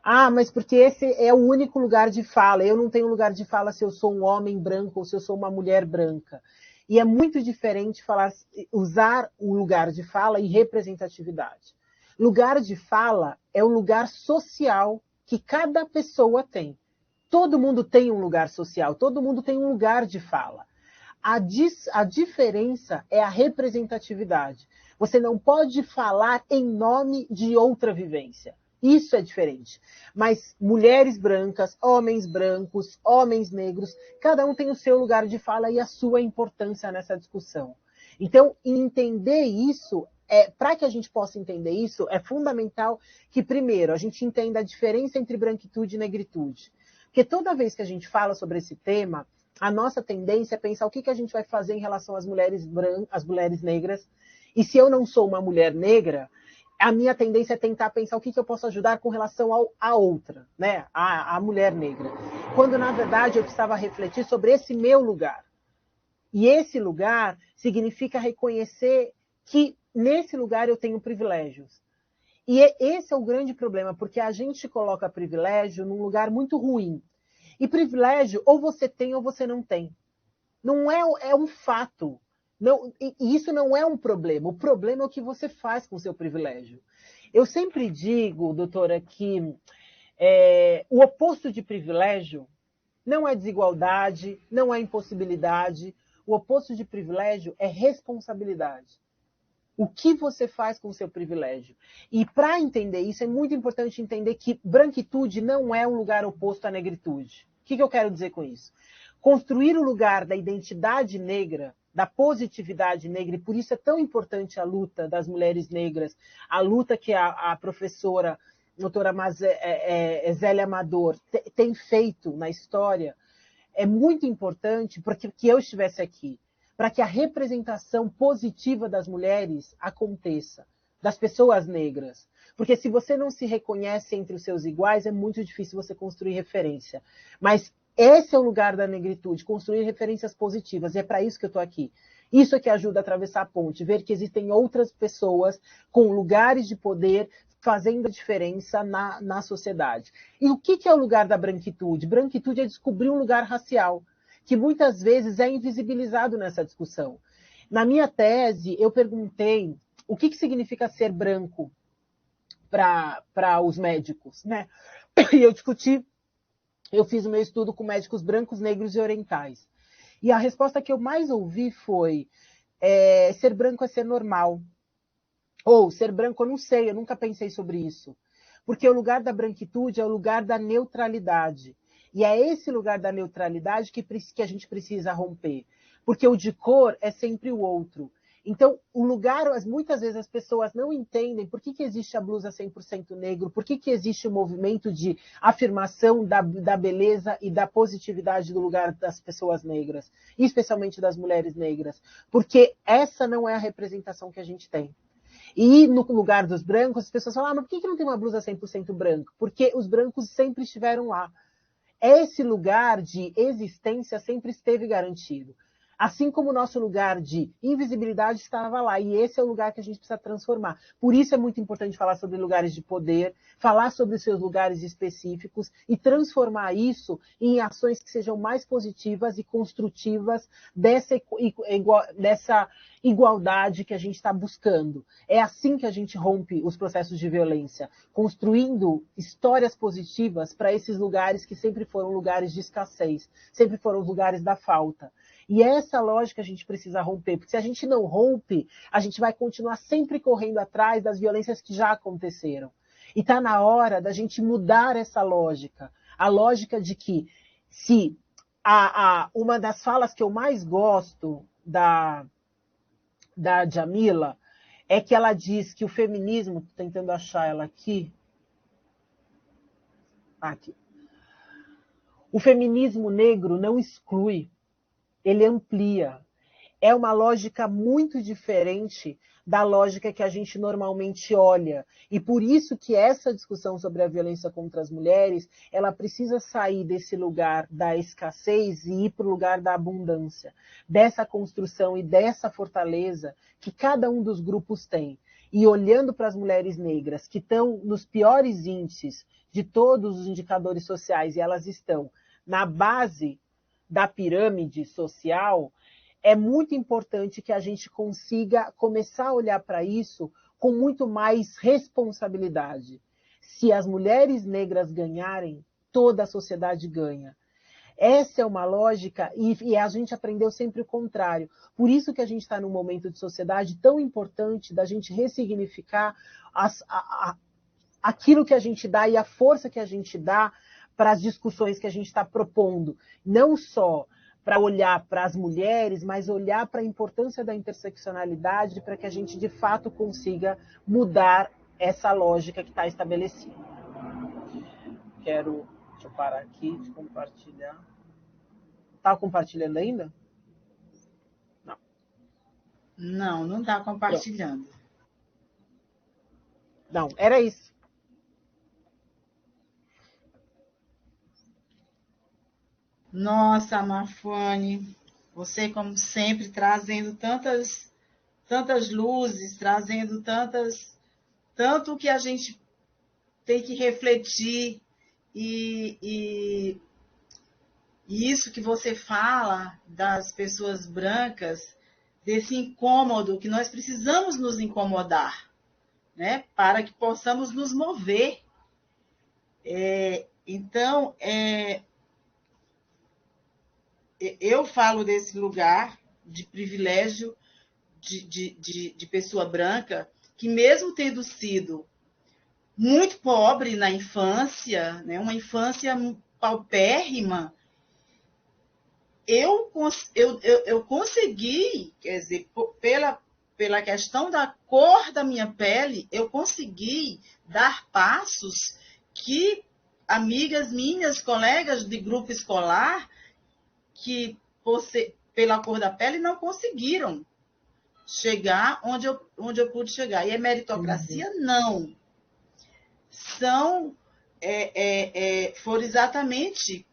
Ah, mas porque esse é o único lugar de fala. Eu não tenho lugar de fala se eu sou um homem branco ou se eu sou uma mulher branca. E é muito diferente usar o lugar de fala e representatividade. Lugar de fala é um lugar social que cada pessoa tem. Todo mundo tem um lugar social, todo mundo tem um lugar de fala. A diferença é a representatividade. Você não pode falar em nome de outra vivência. Isso é diferente. Mas mulheres brancas, homens negros, cada um tem o seu lugar de fala e a sua importância nessa discussão. Então, entender isso, para que a gente possa entender isso, é fundamental que, primeiro, a gente entenda a diferença entre branquitude e negritude. Porque toda vez que a gente fala sobre esse tema, a nossa tendência é pensar o que a gente vai fazer em relação às mulheres negras. E se eu não sou uma mulher negra, a minha tendência é tentar pensar o que eu posso ajudar com relação à outra, né? A mulher negra. Quando, na verdade, eu precisava refletir sobre esse meu lugar. E esse lugar significa reconhecer que nesse lugar eu tenho privilégios. E esse é o grande problema, porque a gente coloca privilégio num lugar muito ruim. E privilégio, ou você tem ou você não tem. Não é um fato. Não, e isso não é um problema. O problema é o que você faz com o seu privilégio. Eu sempre digo, doutora, que o oposto de privilégio não é desigualdade, não é impossibilidade. O oposto de privilégio é responsabilidade. O que você faz com o seu privilégio? E para entender isso, é muito importante entender que branquitude não é um lugar oposto à negritude. O que eu quero dizer com isso? Construir o lugar da identidade negra, da positividade negra, e por isso é tão importante a luta das mulheres negras, a luta que a professora doutora Zélia Amador tem feito na história, é muito importante porque que eu estivesse aqui, para que a representação positiva das mulheres aconteça, das pessoas negras. Porque se você não se reconhece entre os seus iguais, é muito difícil você construir referência. Mas esse é o lugar da negritude, construir referências positivas, e é para isso que eu estou aqui. Isso é que ajuda a atravessar a ponte, ver que existem outras pessoas com lugares de poder fazendo a diferença na sociedade. E o que é o lugar da branquitude? Branquitude é descobrir um lugar racial, que muitas vezes é invisibilizado nessa discussão. Na minha tese, eu perguntei o que significa ser branco para os médicos, né? E eu fiz o meu estudo com médicos brancos, negros e orientais. E a resposta que eu mais ouvi foi ser branco é ser normal. Ou ser branco, eu não sei, eu nunca pensei sobre isso. Porque o lugar da branquitude é o lugar da neutralidade. E é esse lugar da neutralidade que a gente precisa romper. Porque o de cor é sempre o outro. Então, o lugar, muitas vezes as pessoas não entendem por que existe a blusa 100% negro, por que existe o movimento de afirmação da beleza e da positividade do lugar das pessoas negras, especialmente das mulheres negras. Porque essa não é a representação que a gente tem. E no lugar dos brancos, as pessoas falam, mas por que não tem uma blusa 100% branca? Porque os brancos sempre estiveram lá. Esse lugar de existência sempre esteve garantido. Assim como o nosso lugar de invisibilidade estava lá. E esse é o lugar que a gente precisa transformar. Por isso é muito importante falar sobre lugares de poder, falar sobre os seus lugares específicos e transformar isso em ações que sejam mais positivas e construtivas dessa igualdade que a gente está buscando. É assim que a gente rompe os processos de violência, construindo histórias positivas para esses lugares que sempre foram lugares de escassez, sempre foram os lugares da falta. E essa lógica a gente precisa romper, porque se a gente não rompe, a gente vai continuar sempre correndo atrás das violências que já aconteceram. E está na hora da gente mudar essa lógica. A lógica de que se uma das falas que eu mais gosto da Djamila é que ela diz que o feminismo, tentando achar ela aqui, o feminismo negro não exclui, ele amplia. É uma lógica muito diferente da lógica que a gente normalmente olha. E por isso que essa discussão sobre a violência contra as mulheres, ela precisa sair desse lugar da escassez e ir para o lugar da abundância, dessa construção e dessa fortaleza que cada um dos grupos tem. E olhando para as mulheres negras, que estão nos piores índices de todos os indicadores sociais, e elas estão na base da pirâmide social, é muito importante que a gente consiga começar a olhar para isso com muito mais responsabilidade. Se as mulheres negras ganharem, toda a sociedade ganha. Essa é uma lógica, e a gente aprendeu sempre o contrário. Por isso que a gente está num momento de sociedade tão importante da gente ressignificar aquilo que a gente dá e a força que a gente dá para as discussões que a gente está propondo. Não só para olhar para as mulheres, mas olhar para a importância da interseccionalidade para que a gente, de fato, consiga mudar essa lógica que está estabelecida. Deixa eu parar aqui de compartilhar. Está compartilhando ainda? Não está compartilhando. Não, era isso. Nossa, Mafone, você, como sempre, trazendo tantas luzes, trazendo tanto que a gente tem que refletir, e isso que você fala das pessoas brancas, desse incômodo, que nós precisamos nos incomodar, né, para que possamos nos mover. Então, eu falo desse lugar de privilégio de pessoa branca, que mesmo tendo sido muito pobre na infância, né, uma infância paupérrima, eu consegui, quer dizer, pela questão da cor da minha pele, eu consegui dar passos que amigas minhas, colegas de grupo escolar, que pela cor da pele não conseguiram chegar onde eu pude chegar. E a meritocracia, não. Foram exatamente...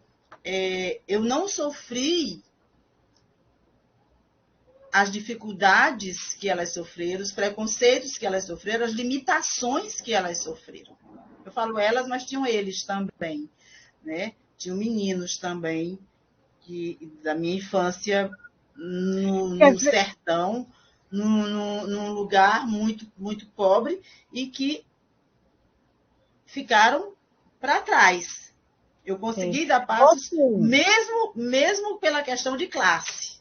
eu não sofri as dificuldades que elas sofreram, os preconceitos que elas sofreram, as limitações que elas sofreram. Eu falo elas, mas tinham eles também, né? Tinham meninos também, da minha infância no sertão, num lugar muito, muito pobre, e que ficaram para trás. Eu consegui dar passos, mesmo pela questão de classe.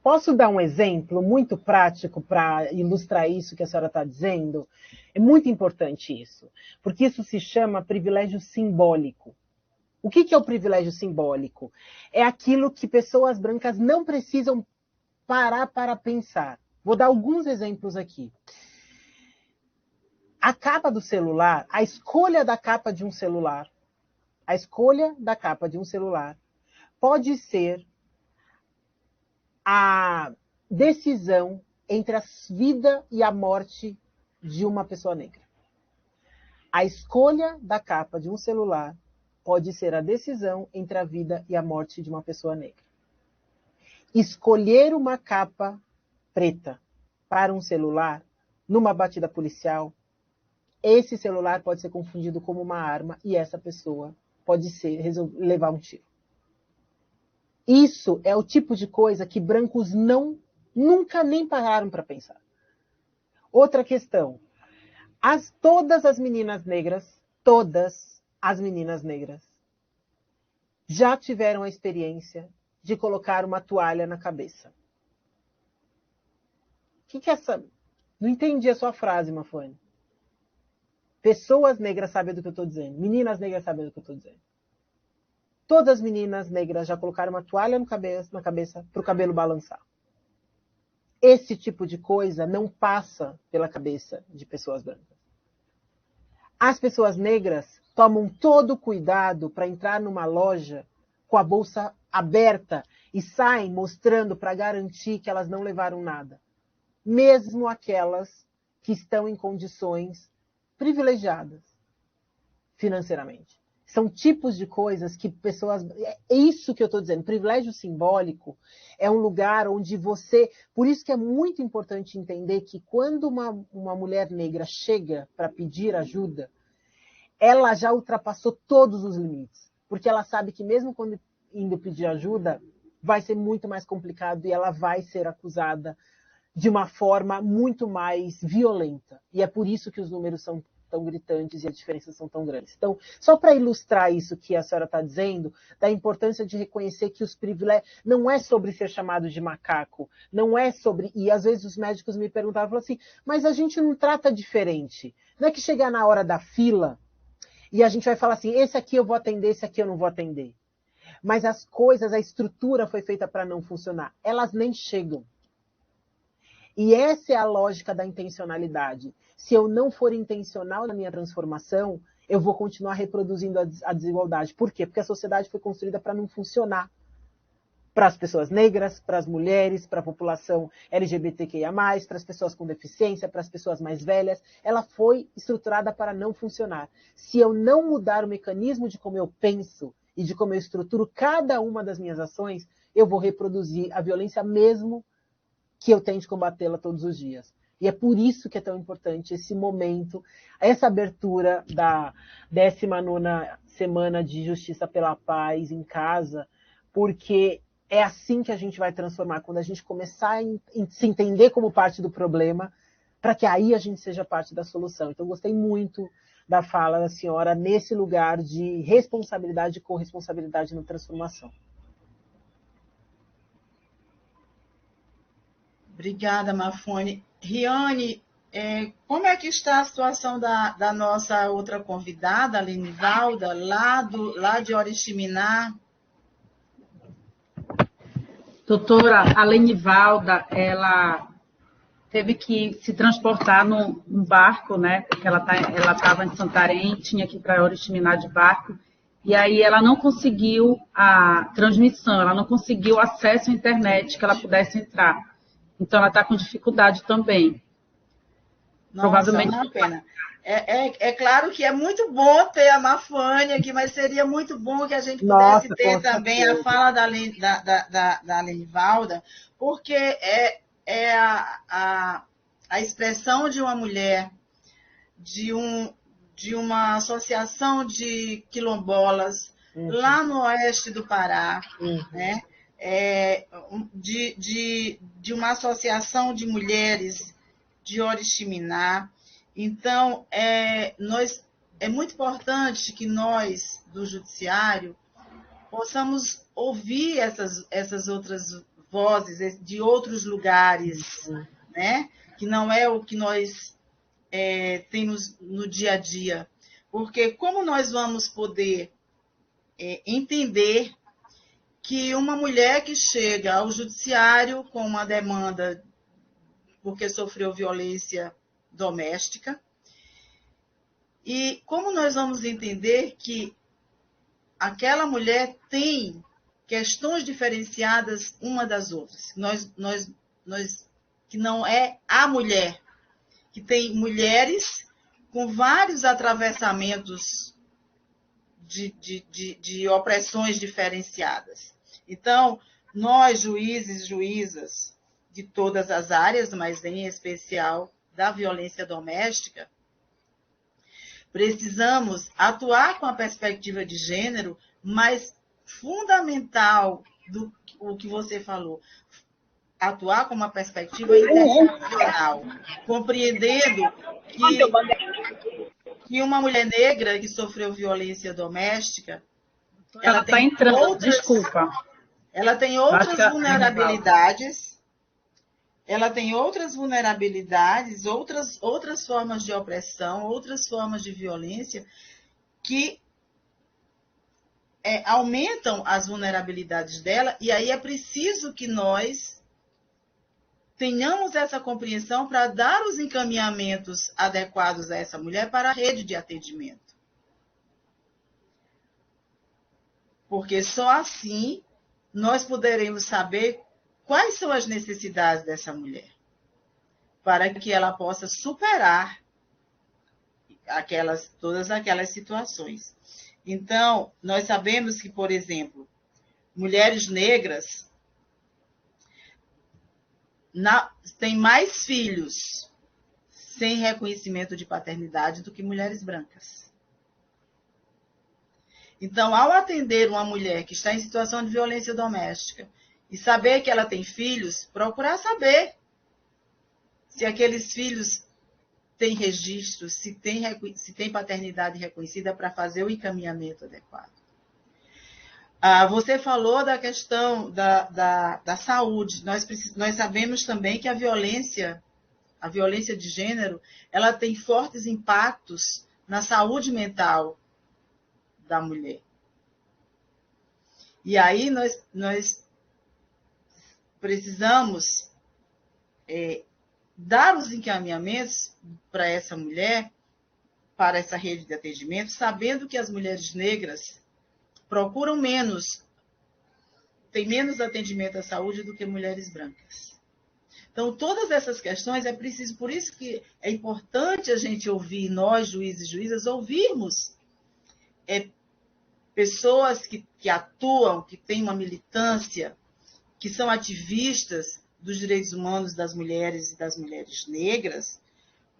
Posso dar um exemplo muito prático para ilustrar isso que a senhora está dizendo? É muito importante isso, porque isso se chama privilégio simbólico. O que é o privilégio simbólico? É aquilo que pessoas brancas não precisam parar para pensar. Vou dar alguns exemplos aqui. A capa do celular, a escolha da capa de um celular, pode ser a decisão entre a vida e a morte de uma pessoa negra. A escolha da capa de um celular pode ser a decisão entre a vida e a morte de uma pessoa negra. Escolher uma capa preta para um celular, numa batida policial, esse celular pode ser confundido como uma arma e essa pessoa pode levar um tiro. Isso é o tipo de coisa que brancos nunca nem pararam para pensar. Outra questão. Todas as meninas negras já tiveram a experiência de colocar uma toalha na cabeça. O que é essa... Não entendi a sua frase, Mafone. Pessoas negras sabem do que eu estou dizendo. Meninas negras sabem do que eu estou dizendo. Todas as meninas negras já colocaram uma toalha na cabeça para o cabelo balançar. Esse tipo de coisa não passa pela cabeça de pessoas brancas. As pessoas negras tomam todo o cuidado para entrar numa loja com a bolsa aberta e saem mostrando para garantir que elas não levaram nada. Mesmo aquelas que estão em condições privilegiadas financeiramente. São tipos de coisas que pessoas... É isso que eu estou dizendo. Privilégio simbólico é um lugar onde você... Por isso que é muito importante entender que quando uma mulher negra chega para pedir ajuda, ela já ultrapassou todos os limites. Porque ela sabe que mesmo quando indo pedir ajuda, vai ser muito mais complicado e ela vai ser acusada de uma forma muito mais violenta. E é por isso que os números são tão gritantes e as diferenças são tão grandes. Então, só para ilustrar isso que a senhora está dizendo, da importância de reconhecer que os privilégios não é sobre ser chamado de macaco, não é sobre... E às vezes os médicos me perguntavam assim, mas a gente não trata diferente. Não é que chegar na hora da fila e a gente vai falar assim, esse aqui eu vou atender, esse aqui eu não vou atender. Mas as coisas, a estrutura foi feita para não funcionar. Elas nem chegam. E essa é a lógica da intencionalidade. Se eu não for intencional na minha transformação, eu vou continuar reproduzindo a desigualdade. Por quê? Porque a sociedade foi construída para não funcionar. para as pessoas negras, para as mulheres, para a população LGBTQIA+, para as pessoas com deficiência, para as pessoas mais velhas. Ela foi estruturada para não funcionar. Se eu não mudar o mecanismo de como eu penso e de como eu estruturo cada uma das minhas ações, eu vou reproduzir a violência mesmo que eu tente combatê-la todos os dias. E é por isso que é tão importante esse momento, essa abertura da 19ª Semana de Justiça pela Paz em casa, porque é assim que a gente vai transformar, quando a gente começar a se entender como parte do problema, para que aí a gente seja parte da solução. Então, gostei muito da fala da senhora nesse lugar de responsabilidade e corresponsabilidade na transformação. Obrigada, Mafone. Riane, como é que está a situação da nossa outra convidada, a Lenivalda, lá de Oriximiná? Doutora, a Lenivalda, ela teve que se transportar num barco, né? Porque ela estava em Santarém, tinha que ir para Oriximiná de barco, e aí ela não conseguiu a transmissão, ela não conseguiu acesso à internet que ela pudesse entrar. Então, ela está com dificuldade também. Nossa, provavelmente. Uma pena. É claro que é muito bom ter a Mafane aqui, mas seria muito bom que a gente pudesse ter também a fala da Lenivalda, porque é a expressão de uma mulher, de uma associação de quilombolas lá no oeste do Pará, né? De uma associação de mulheres de Oriximiná. Então, é muito importante que nós, do Judiciário, possamos ouvir essas outras vozes de outros lugares, né? Que não é o que nós temos no dia a dia. Porque como nós vamos poder entender que uma mulher que chega ao Judiciário com uma demanda porque sofreu violência doméstica, e como nós vamos entender que aquela mulher tem questões diferenciadas uma das outras, que não é a mulher, que tem mulheres com vários atravessamentos de opressões diferenciadas. Então, nós, juízes e juízas de todas as áreas, mas em especial da violência doméstica, precisamos atuar com a perspectiva de gênero, mas fundamental do o que você falou, atuar com uma perspectiva interseccional, compreendendo que uma mulher negra que sofreu violência doméstica, ela está entrando, desculpa. Ela tem outras vulnerabilidades. Ela tem outras vulnerabilidades, outras formas de opressão, outras formas de violência que aumentam as vulnerabilidades dela, e aí é preciso que nós tenhamos essa compreensão para dar os encaminhamentos adequados a essa mulher para a rede de atendimento. Porque só assim nós poderemos saber quais são as necessidades dessa mulher, para que ela possa superar todas aquelas situações. Então, nós sabemos que, por exemplo, mulheres negras têm mais filhos sem reconhecimento de paternidade do que mulheres brancas. Então, ao atender uma mulher que está em situação de violência doméstica e saber que ela tem filhos, procurar saber se aqueles filhos têm registro, se tem paternidade reconhecida para fazer o encaminhamento adequado. Você falou da questão da saúde. Nós sabemos também que a violência de gênero, ela tem fortes impactos na saúde mental da mulher. E aí nós precisamos dar os encaminhamentos para essa mulher, para essa rede de atendimento, sabendo que as mulheres negras procuram menos têm menos atendimento à saúde do que mulheres brancas. Então, todas essas questões é preciso, por isso que é importante a gente ouvir, nós, juízes e juízas, ouvirmos pessoas que atuam, que têm uma militância, que são ativistas dos direitos humanos das mulheres e das mulheres negras,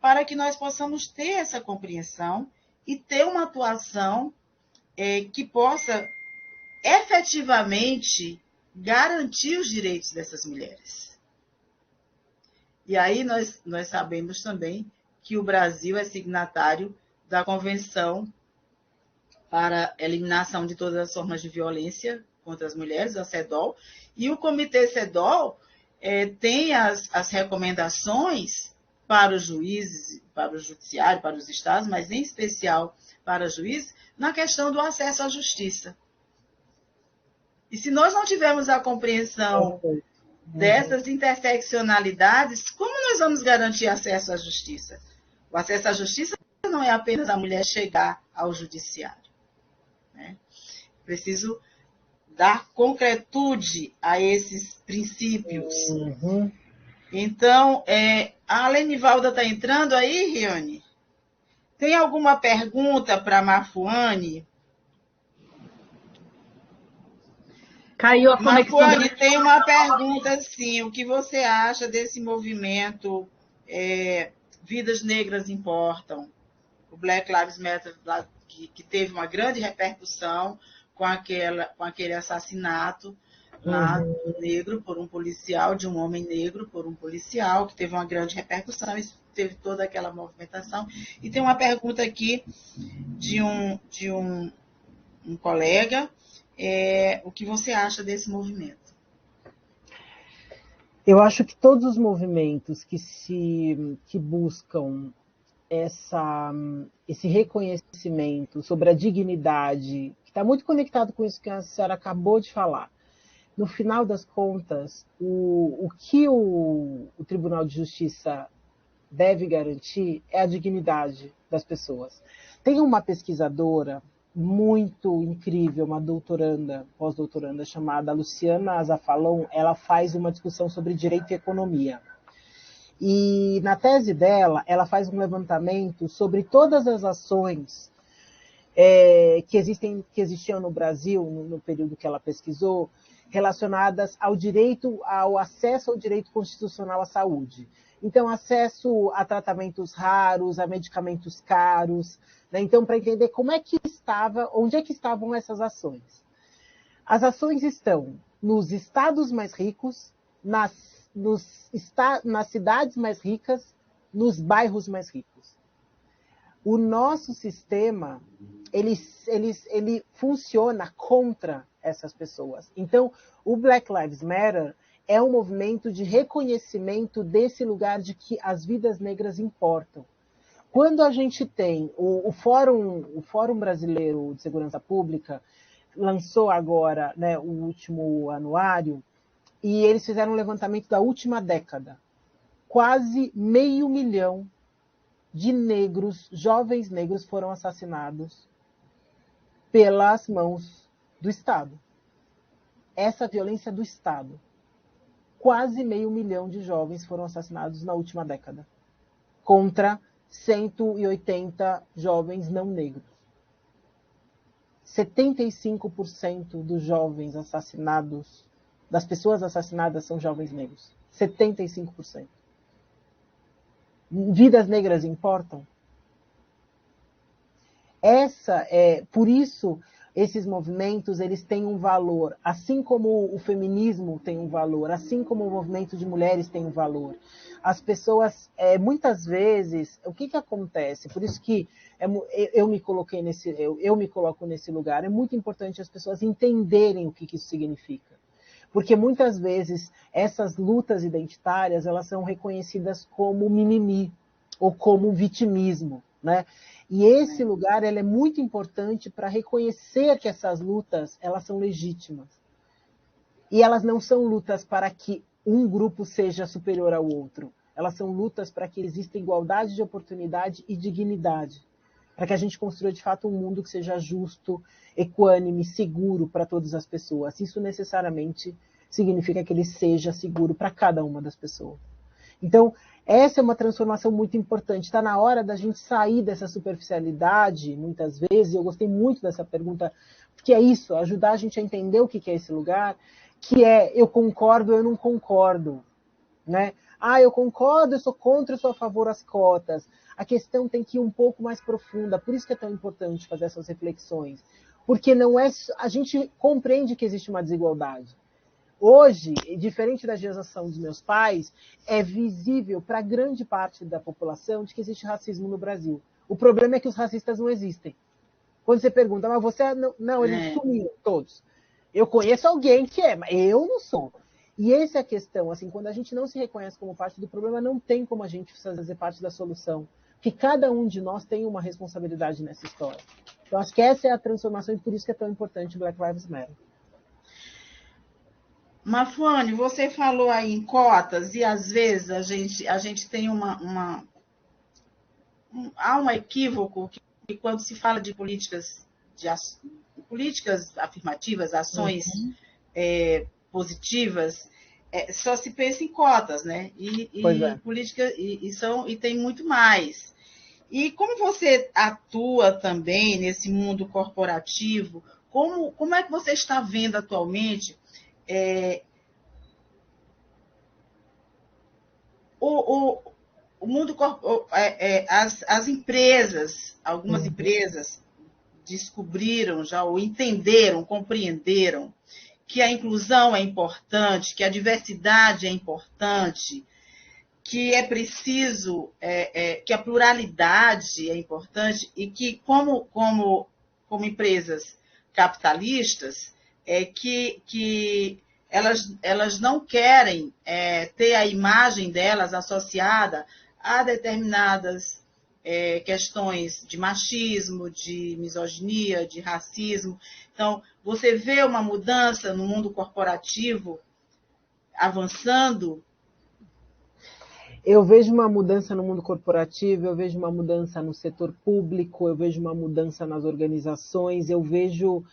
para que nós possamos ter essa compreensão e ter uma atuação que possa efetivamente garantir os direitos dessas mulheres. E aí nós sabemos também que o Brasil é signatário da Convenção para a Eliminação de Todas as Formas de Violência contra as Mulheres, a CEDAW, e o Comitê CEDAW tem as recomendações para os juízes, para o judiciário, para os estados, mas em especial para os juízes, na questão do acesso à justiça. E se nós não tivermos a compreensão dessas interseccionalidades, como nós vamos garantir acesso à justiça? O acesso à justiça não é apenas a mulher chegar ao judiciário, né? Preciso dar concretude a esses princípios. Uhum. Então, a Lenivalda está entrando aí, Rione? Tem alguma pergunta para a Mafuane? Caiu a conexão. Mafuane, tem uma pergunta, sim. O que você acha desse movimento Vidas Negras Importam? O Black Lives Matter, que teve uma grande repercussão com aquele assassinato lá do negro por um policial, de um homem negro por um policial, que teve uma grande repercussão, isso teve toda aquela movimentação. E tem uma pergunta aqui de um colega. O que você acha desse movimento? Eu acho que todos os movimentos que buscam esse reconhecimento sobre a dignidade, que está muito conectado com isso que a senhora acabou de falar, no final das contas, o que o Tribunal de Justiça deve garantir é a dignidade das pessoas. Tem uma pesquisadora muito incrível, uma doutoranda, pós-doutoranda, chamada Luciana Azafalon, ela faz uma discussão sobre direito e economia. E na tese dela, ela faz um levantamento sobre todas as ações que existiam no Brasil, no período que ela pesquisou, relacionadas ao acesso ao direito constitucional à saúde. Então, acesso a tratamentos raros, a medicamentos caros, né? Então, para entender onde é que estavam essas ações. As ações estão nos estados mais ricos, nas cidades mais ricas, nos bairros mais ricos. O nosso sistema, ele funciona contra essas pessoas. Então, o Black Lives Matter é um movimento de reconhecimento desse lugar de que as vidas negras importam. Quando a gente tem o Fórum Brasileiro de Segurança Pública, lançou agora, né, o último anuário, e eles fizeram um levantamento da última década. Quase 500 mil de negros, jovens negros, foram assassinados pelas mãos do Estado. Essa violência do Estado. Quase 500 mil de jovens foram assassinados na última década, contra 180 jovens não negros. 75% dos jovens assassinados, das pessoas assassinadas, são jovens negros. 75%. Vidas negras importam? Por isso, esses movimentos, eles têm um valor, assim como o feminismo tem um valor, assim como o movimento de mulheres tem um valor. As pessoas, muitas vezes, o que acontece? Por isso que eu me coloco nesse lugar. É muito importante as pessoas entenderem o que isso significa. Porque muitas vezes essas lutas identitárias, elas são reconhecidas como mimimi ou como vitimismo, né? E esse lugar, ele é muito importante para reconhecer que essas lutas, elas são legítimas. E elas não são lutas para que um grupo seja superior ao outro. Elas são lutas para que exista igualdade de oportunidade e dignidade. para que a gente construa de fato um mundo que seja justo, equânime, seguro para todas as pessoas. Isso necessariamente significa que ele seja seguro para cada uma das pessoas. Então, essa é uma transformação muito importante. Está na hora da gente sair dessa superficialidade, muitas vezes. Eu gostei muito dessa pergunta, porque é isso, ajudar a gente a entender o que é esse lugar, que é eu concordo, eu não concordo. Né? Eu concordo, eu sou contra, eu sou a favor das cotas. A questão tem que ir um pouco mais profunda. Por isso que é tão importante fazer essas reflexões. Porque não é, a gente compreende que existe uma desigualdade. Hoje, diferente da geração dos meus pais, é visível para grande parte da população de que existe racismo no Brasil. O problema é que os racistas não existem. Quando você pergunta, mas você... Não, eles sumiram todos. Eu conheço alguém que é, mas eu não sou. E essa é a questão. Assim, quando a gente não se reconhece como parte do problema, não tem como a gente fazer parte da solução. Porque cada um de nós tem uma responsabilidade nessa história. Então, acho que essa é a transformação e por isso que é tão importante o Black Lives Matter. Mafone, você falou aí em cotas e às vezes a gente tem há um equívoco que quando se fala de políticas afirmativas, ações positivas, só se pensa em cotas, né? Política e tem muito mais. E como você atua também nesse mundo corporativo, como é que você está vendo atualmente o mundo, as empresas, algumas empresas descobriram já, ou entenderam, compreenderam que a inclusão é importante, que a diversidade é importante, que é preciso, que a pluralidade é importante e que, como empresas capitalistas, que elas não querem ter a imagem delas associada a determinadas questões de machismo, de misoginia, de racismo. Então, você vê uma mudança no mundo corporativo avançando? Eu vejo uma mudança no mundo corporativo, eu vejo uma mudança no setor público, eu vejo uma mudança nas organizações, eu vejo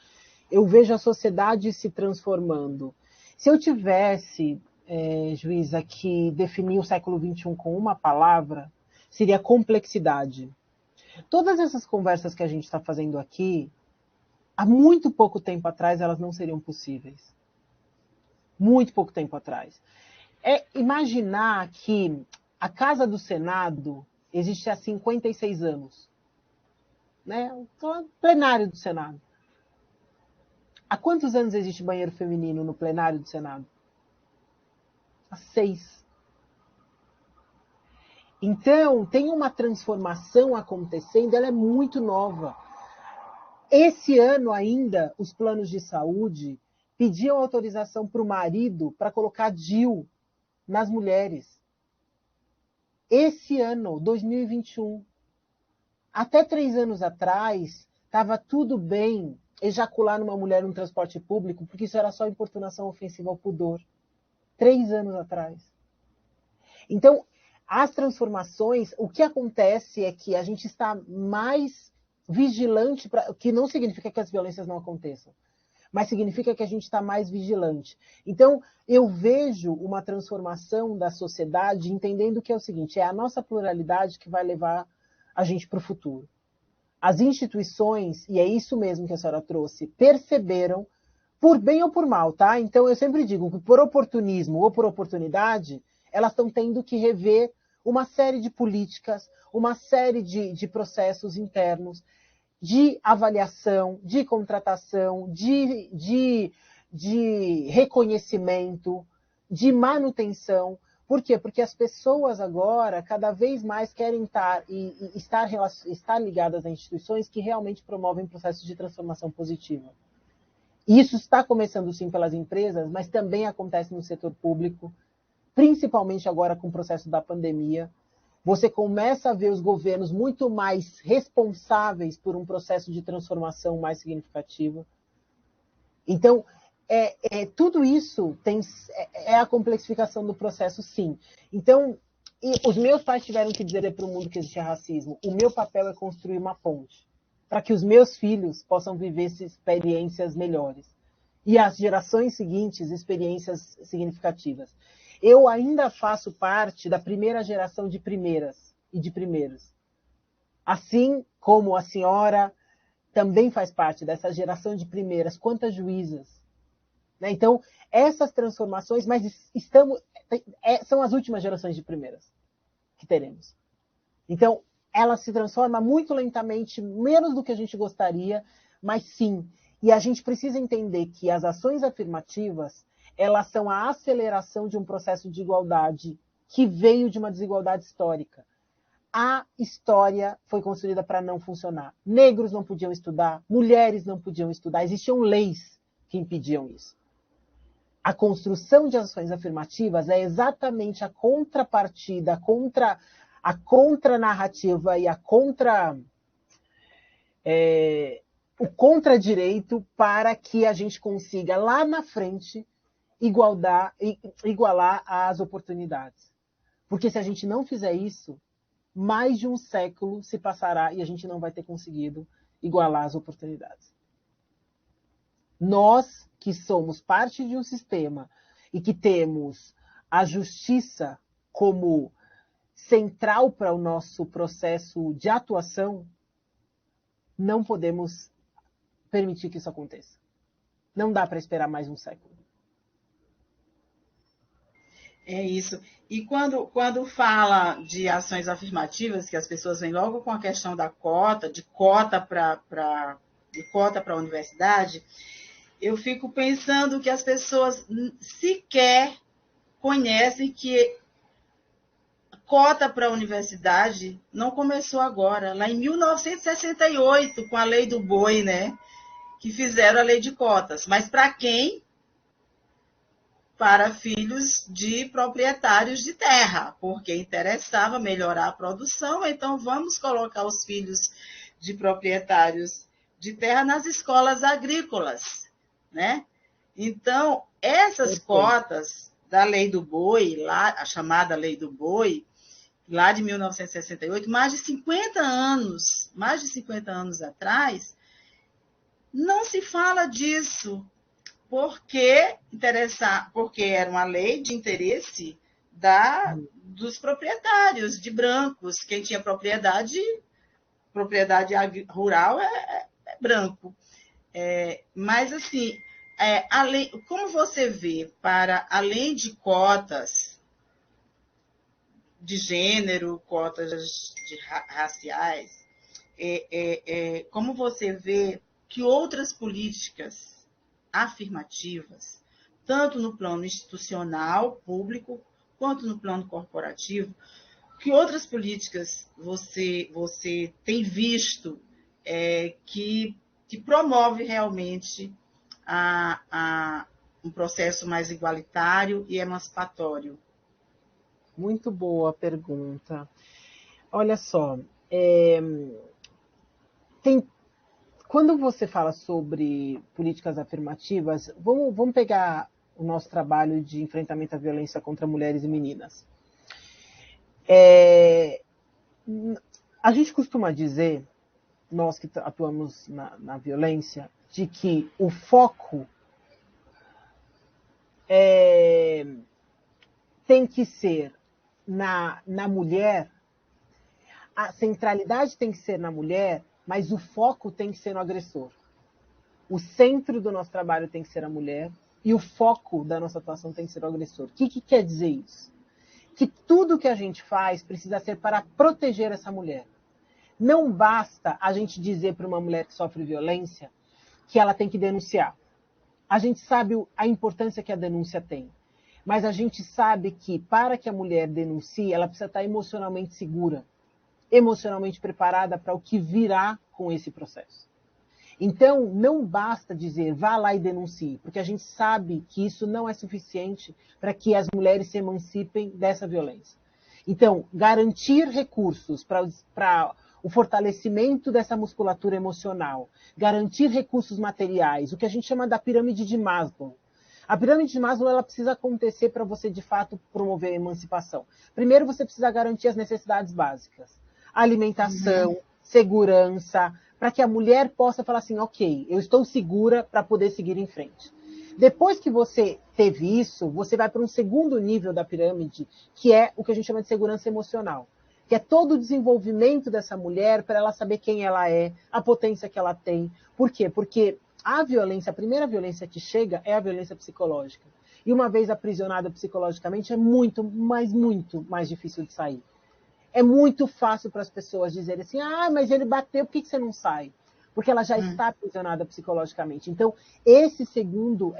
a sociedade se transformando. Se eu tivesse, Juíza, que definir o século XXI com uma palavra, seria complexidade. Todas essas conversas que a gente está fazendo aqui, há muito pouco tempo atrás, elas não seriam possíveis. Muito pouco tempo atrás. Imaginar que a Casa do Senado existe há 56 anos. Né? O plenário do Senado. Há quantos anos existe banheiro feminino no plenário do Senado? Há 6. Então, tem uma transformação acontecendo, ela é muito nova. Esse ano ainda, os planos de saúde pediam autorização para o marido para colocar DIU nas mulheres. Esse ano, 2021. Até 3 anos atrás, estava tudo bem ejacular numa mulher no transporte público, porque isso era só importunação ofensiva ao pudor. 3 anos atrás. Então, as transformações, o que acontece é que a gente está mais vigilante, que não significa que as violências não aconteçam, mas significa que a gente está mais vigilante. Então, eu vejo uma transformação da sociedade entendendo que é o seguinte, é a nossa pluralidade que vai levar a gente para o futuro. As instituições, e é isso mesmo que a senhora trouxe, perceberam, por bem ou por mal, tá? Então, eu sempre digo que por oportunismo ou por oportunidade, elas estão tendo que rever uma série de políticas, uma série de processos internos, de avaliação, de contratação, de reconhecimento, de manutenção. Por quê? Porque as pessoas agora cada vez mais querem estar ligadas a instituições que realmente promovem processos de transformação positiva. Isso está começando sim pelas empresas, mas também acontece no setor público, principalmente agora com o processo da pandemia. Você começa a ver os governos muito mais responsáveis por um processo de transformação mais significativo. Então, tudo isso é a complexificação do processo, sim. Então, E os meus pais tiveram que dizer para o mundo que existia racismo. O meu papel é construir uma ponte para que os meus filhos possam viver experiências melhores. E as gerações seguintes, experiências significativas. Eu ainda faço parte da primeira geração de primeiras e de primeiros. Assim como a senhora também faz parte dessa geração de primeiras. Quantas juízas. Né? Então, essas transformações, mas são as últimas gerações de primeiras que teremos. Então, ela se transforma muito lentamente, menos do que a gente gostaria, mas sim. E a gente precisa entender que as ações afirmativas, elas são a aceleração de um processo de igualdade que veio de uma desigualdade histórica. A história foi construída para não funcionar. Negros não podiam estudar, mulheres não podiam estudar, existiam leis que impediam isso. A construção de ações afirmativas é exatamente a contrapartida, a contranarrativa e o contradireito para que a gente consiga, lá na frente, igualar as oportunidades. Porque se a gente não fizer isso, mais de um século se passará e a gente não vai ter conseguido igualar as oportunidades. Nós, que somos parte de um sistema e que temos a justiça como central para o nosso processo de atuação, não podemos permitir que isso aconteça. Não dá para esperar mais um século. É isso. E quando fala de ações afirmativas, que as pessoas vêm logo com a questão da cota, de cota para a universidade, eu fico pensando que as pessoas sequer conhecem que cota para a universidade não começou agora, lá em 1968, com a lei do boi, né? Que fizeram a lei de cotas. Mas para quem? Para filhos de proprietários de terra, porque interessava melhorar a produção, então vamos colocar os filhos de proprietários de terra nas escolas agrícolas, né? Então, essas cotas da lei do boi, lá, a chamada lei do boi, lá de 1968, mais de 50 anos atrás, não se fala disso, porque era uma lei de interesse dos proprietários, de brancos. Quem tinha propriedade rural é branco. Mas, assim, como você vê, além de cotas de gênero, cotas raciais, como você vê que outras políticas afirmativas, tanto no plano institucional, público, quanto no plano corporativo, que outras políticas você tem visto que promove realmente um processo mais igualitário e emancipatório? Muito boa pergunta. Olha só, quando você fala sobre políticas afirmativas, vamos pegar o nosso trabalho de enfrentamento à violência contra mulheres e meninas. A gente costuma dizer, nós que atuamos na violência, de que o foco tem que ser na mulher, a centralidade tem que ser na mulher, mas o foco tem que ser no agressor. O centro do nosso trabalho tem que ser a mulher e o foco da nossa atuação tem que ser o agressor. O que quer dizer isso? Que tudo que a gente faz precisa ser para proteger essa mulher. Não basta a gente dizer para uma mulher que sofre violência que ela tem que denunciar. A gente sabe a importância que a denúncia tem. Mas a gente sabe que para que a mulher denuncie, ela precisa estar emocionalmente segura, emocionalmente preparada para o que virá com esse processo. Então, não basta dizer, vá lá e denuncie, porque a gente sabe que isso não é suficiente para que as mulheres se emancipem dessa violência. Então, garantir recursos para o fortalecimento dessa musculatura emocional, garantir recursos materiais, o que a gente chama da pirâmide de Maslow. A pirâmide de Maslow ela precisa acontecer para você, de fato, promover a emancipação. Primeiro, você precisa garantir as necessidades básicas. Alimentação, segurança, para que a mulher possa falar assim, ok, eu estou segura para poder seguir em frente. Depois que você teve isso, você vai para um segundo nível da pirâmide, que é o que a gente chama de segurança emocional, que é todo o desenvolvimento dessa mulher para ela saber quem ela é, a potência que ela tem. Por quê? Porque a violência, a primeira violência que chega é a violência psicológica. E uma vez aprisionada psicologicamente, é muito mais difícil de sair. É muito fácil para as pessoas dizerem assim, mas ele bateu, por que você não sai? Porque ela já está aprisionada psicologicamente. Então, esse segundo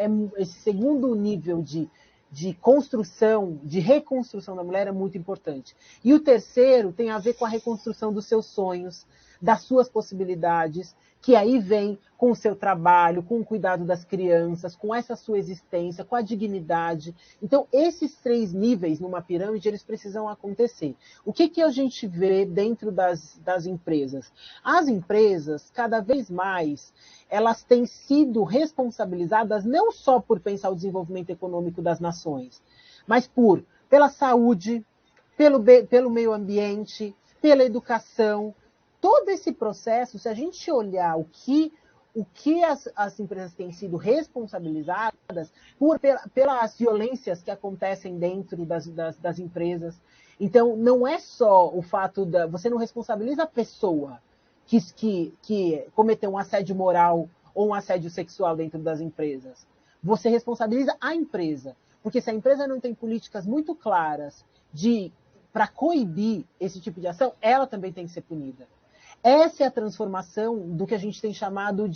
nível de construção, de reconstrução da mulher é muito importante. E o terceiro tem a ver com a reconstrução dos seus sonhos, das suas possibilidades, que aí vem com o seu trabalho, com o cuidado das crianças, com essa sua existência, com a dignidade. Então, esses 3 níveis numa pirâmide, eles precisam acontecer. O que a gente vê dentro das empresas? As empresas, cada vez mais, elas têm sido responsabilizadas não só por pensar o desenvolvimento econômico das nações, mas pela saúde, pelo meio ambiente, pela educação. Todo esse processo, se a gente olhar o que as empresas têm sido responsabilizadas pelas violências que acontecem dentro das empresas. Então, não é só o fato você não responsabiliza a pessoa que cometeu um assédio moral ou um assédio sexual dentro das empresas. Você responsabiliza a empresa. Porque se a empresa não tem políticas muito claras para coibir esse tipo de ação, ela também tem que ser punida. Essa é a transformação do que a gente tem chamado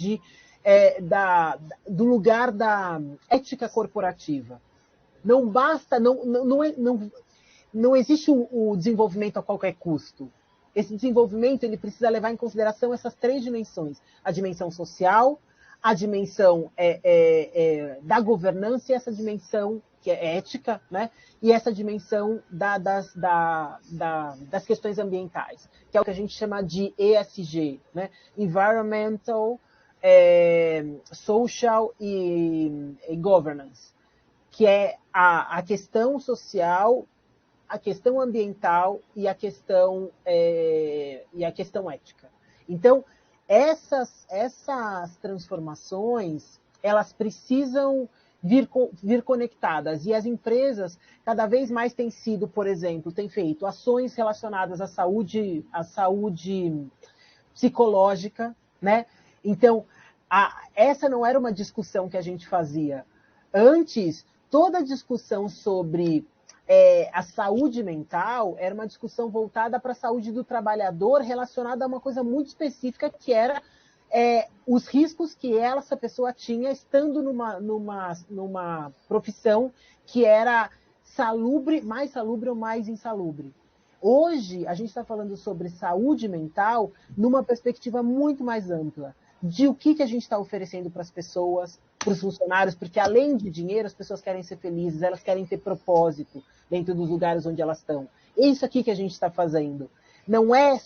do lugar da ética corporativa. Não basta, não existe o desenvolvimento a qualquer custo. Esse desenvolvimento ele precisa levar em consideração essas 3 dimensões. A dimensão social, a dimensão da governança e essa dimensão que é ética, né? E essa dimensão das questões ambientais, que é o que a gente chama de ESG, né? Environmental, Social e Governance, que é a questão social, a questão ambiental e a questão ética. Então, essas transformações, elas precisam vir conectadas. E as empresas, cada vez mais têm sido, por exemplo, têm feito ações relacionadas à saúde psicológica, né? Então, essa não era uma discussão que a gente fazia. Antes, toda a discussão sobre a saúde mental era uma discussão voltada para a saúde do trabalhador, relacionada a uma coisa muito específica, que era os riscos que essa pessoa tinha estando numa profissão que era mais salubre ou mais insalubre. Hoje, a gente está falando sobre saúde mental numa perspectiva muito mais ampla, de o que a gente está oferecendo para as pessoas, para os funcionários, porque além de dinheiro, as pessoas querem ser felizes, elas querem ter propósito dentro dos lugares onde elas estão. É isso aqui que a gente está fazendo. Não é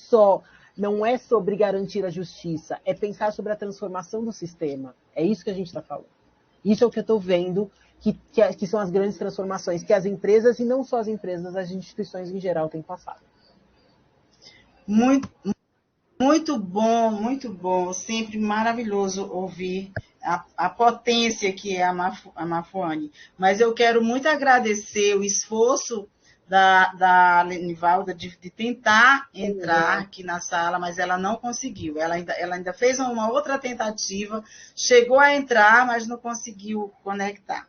sobre garantir a justiça, é pensar sobre a transformação do sistema. É isso que a gente está falando. Isso é o que eu estou vendo, que são as grandes transformações que as empresas, e não só as empresas, as instituições em geral têm passado. Muito bom. Sempre maravilhoso ouvir a potência que é a Mafuane. Mas eu quero muito agradecer o esforço da Lenivalda de tentar entrar aqui na sala, mas ela não conseguiu. Ela ainda fez uma outra tentativa, chegou a entrar, mas não conseguiu conectar.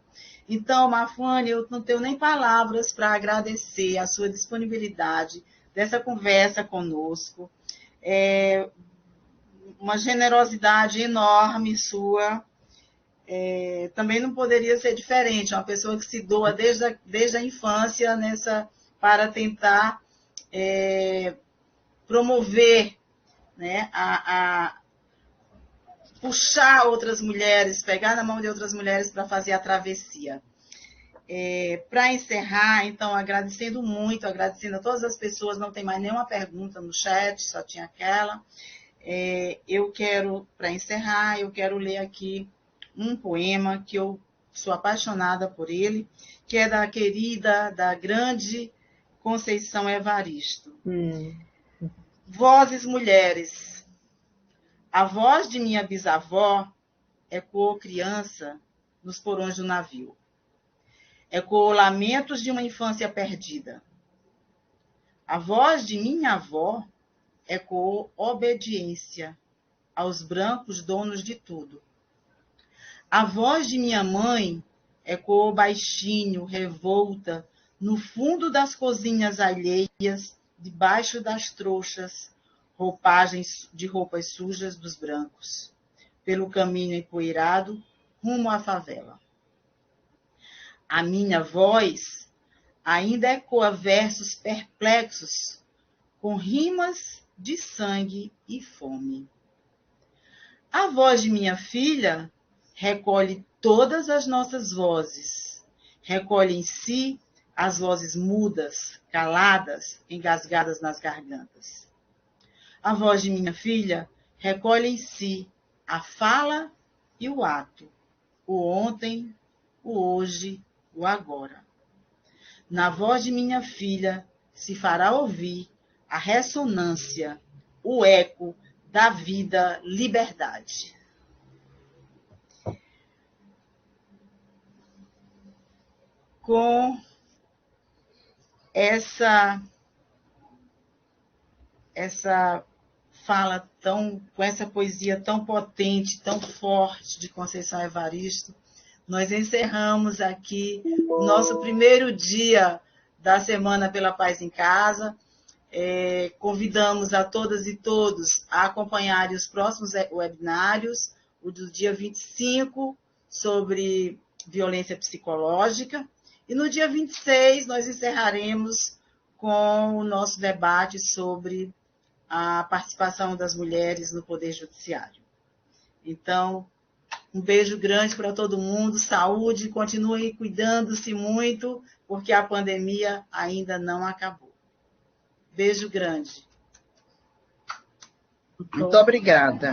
Então, Mafuane, eu não tenho nem palavras para agradecer a sua disponibilidade dessa conversa conosco. Uma generosidade enorme sua. Também não poderia ser diferente, uma pessoa que se doa desde a infância para tentar promover, né, puxar outras mulheres, pegar na mão de outras mulheres para fazer a travessia. Para encerrar, então, agradecendo a todas as pessoas, não tem mais nenhuma pergunta no chat, só tinha aquela. Para encerrar, eu quero ler aqui um poema que eu sou apaixonada por ele, que é da querida, da grande Conceição Evaristo. Vozes mulheres. A voz de minha bisavó ecoou criança nos porões do navio. Ecoou lamentos de uma infância perdida. A voz de minha avó ecoou obediência aos brancos donos de tudo. A voz de minha mãe ecoou baixinho, revolta, no fundo das cozinhas alheias, debaixo das trouxas, roupagens de roupas sujas dos brancos, pelo caminho empoeirado, rumo à favela. A minha voz ainda ecoa versos perplexos, com rimas de sangue e fome. A voz de minha filha recolhe todas as nossas vozes, recolhe em si as vozes mudas, caladas, engasgadas nas gargantas. A voz de minha filha recolhe em si a fala e o ato, o ontem, o hoje, o agora. Na voz de minha filha se fará ouvir a ressonância, o eco da vida liberdade. Com essa fala com essa poesia tão potente, tão forte de Conceição Evaristo, nós encerramos aqui o nosso primeiro dia da Semana pela Paz em Casa. Convidamos a todas e todos a acompanharem os próximos webinários, o do dia 25, sobre violência psicológica, e no dia 26 nós encerraremos com o nosso debate sobre a participação das mulheres no Poder Judiciário. Então, um beijo grande para todo mundo, saúde, continue cuidando-se muito, porque a pandemia ainda não acabou. Beijo grande. Muito obrigada.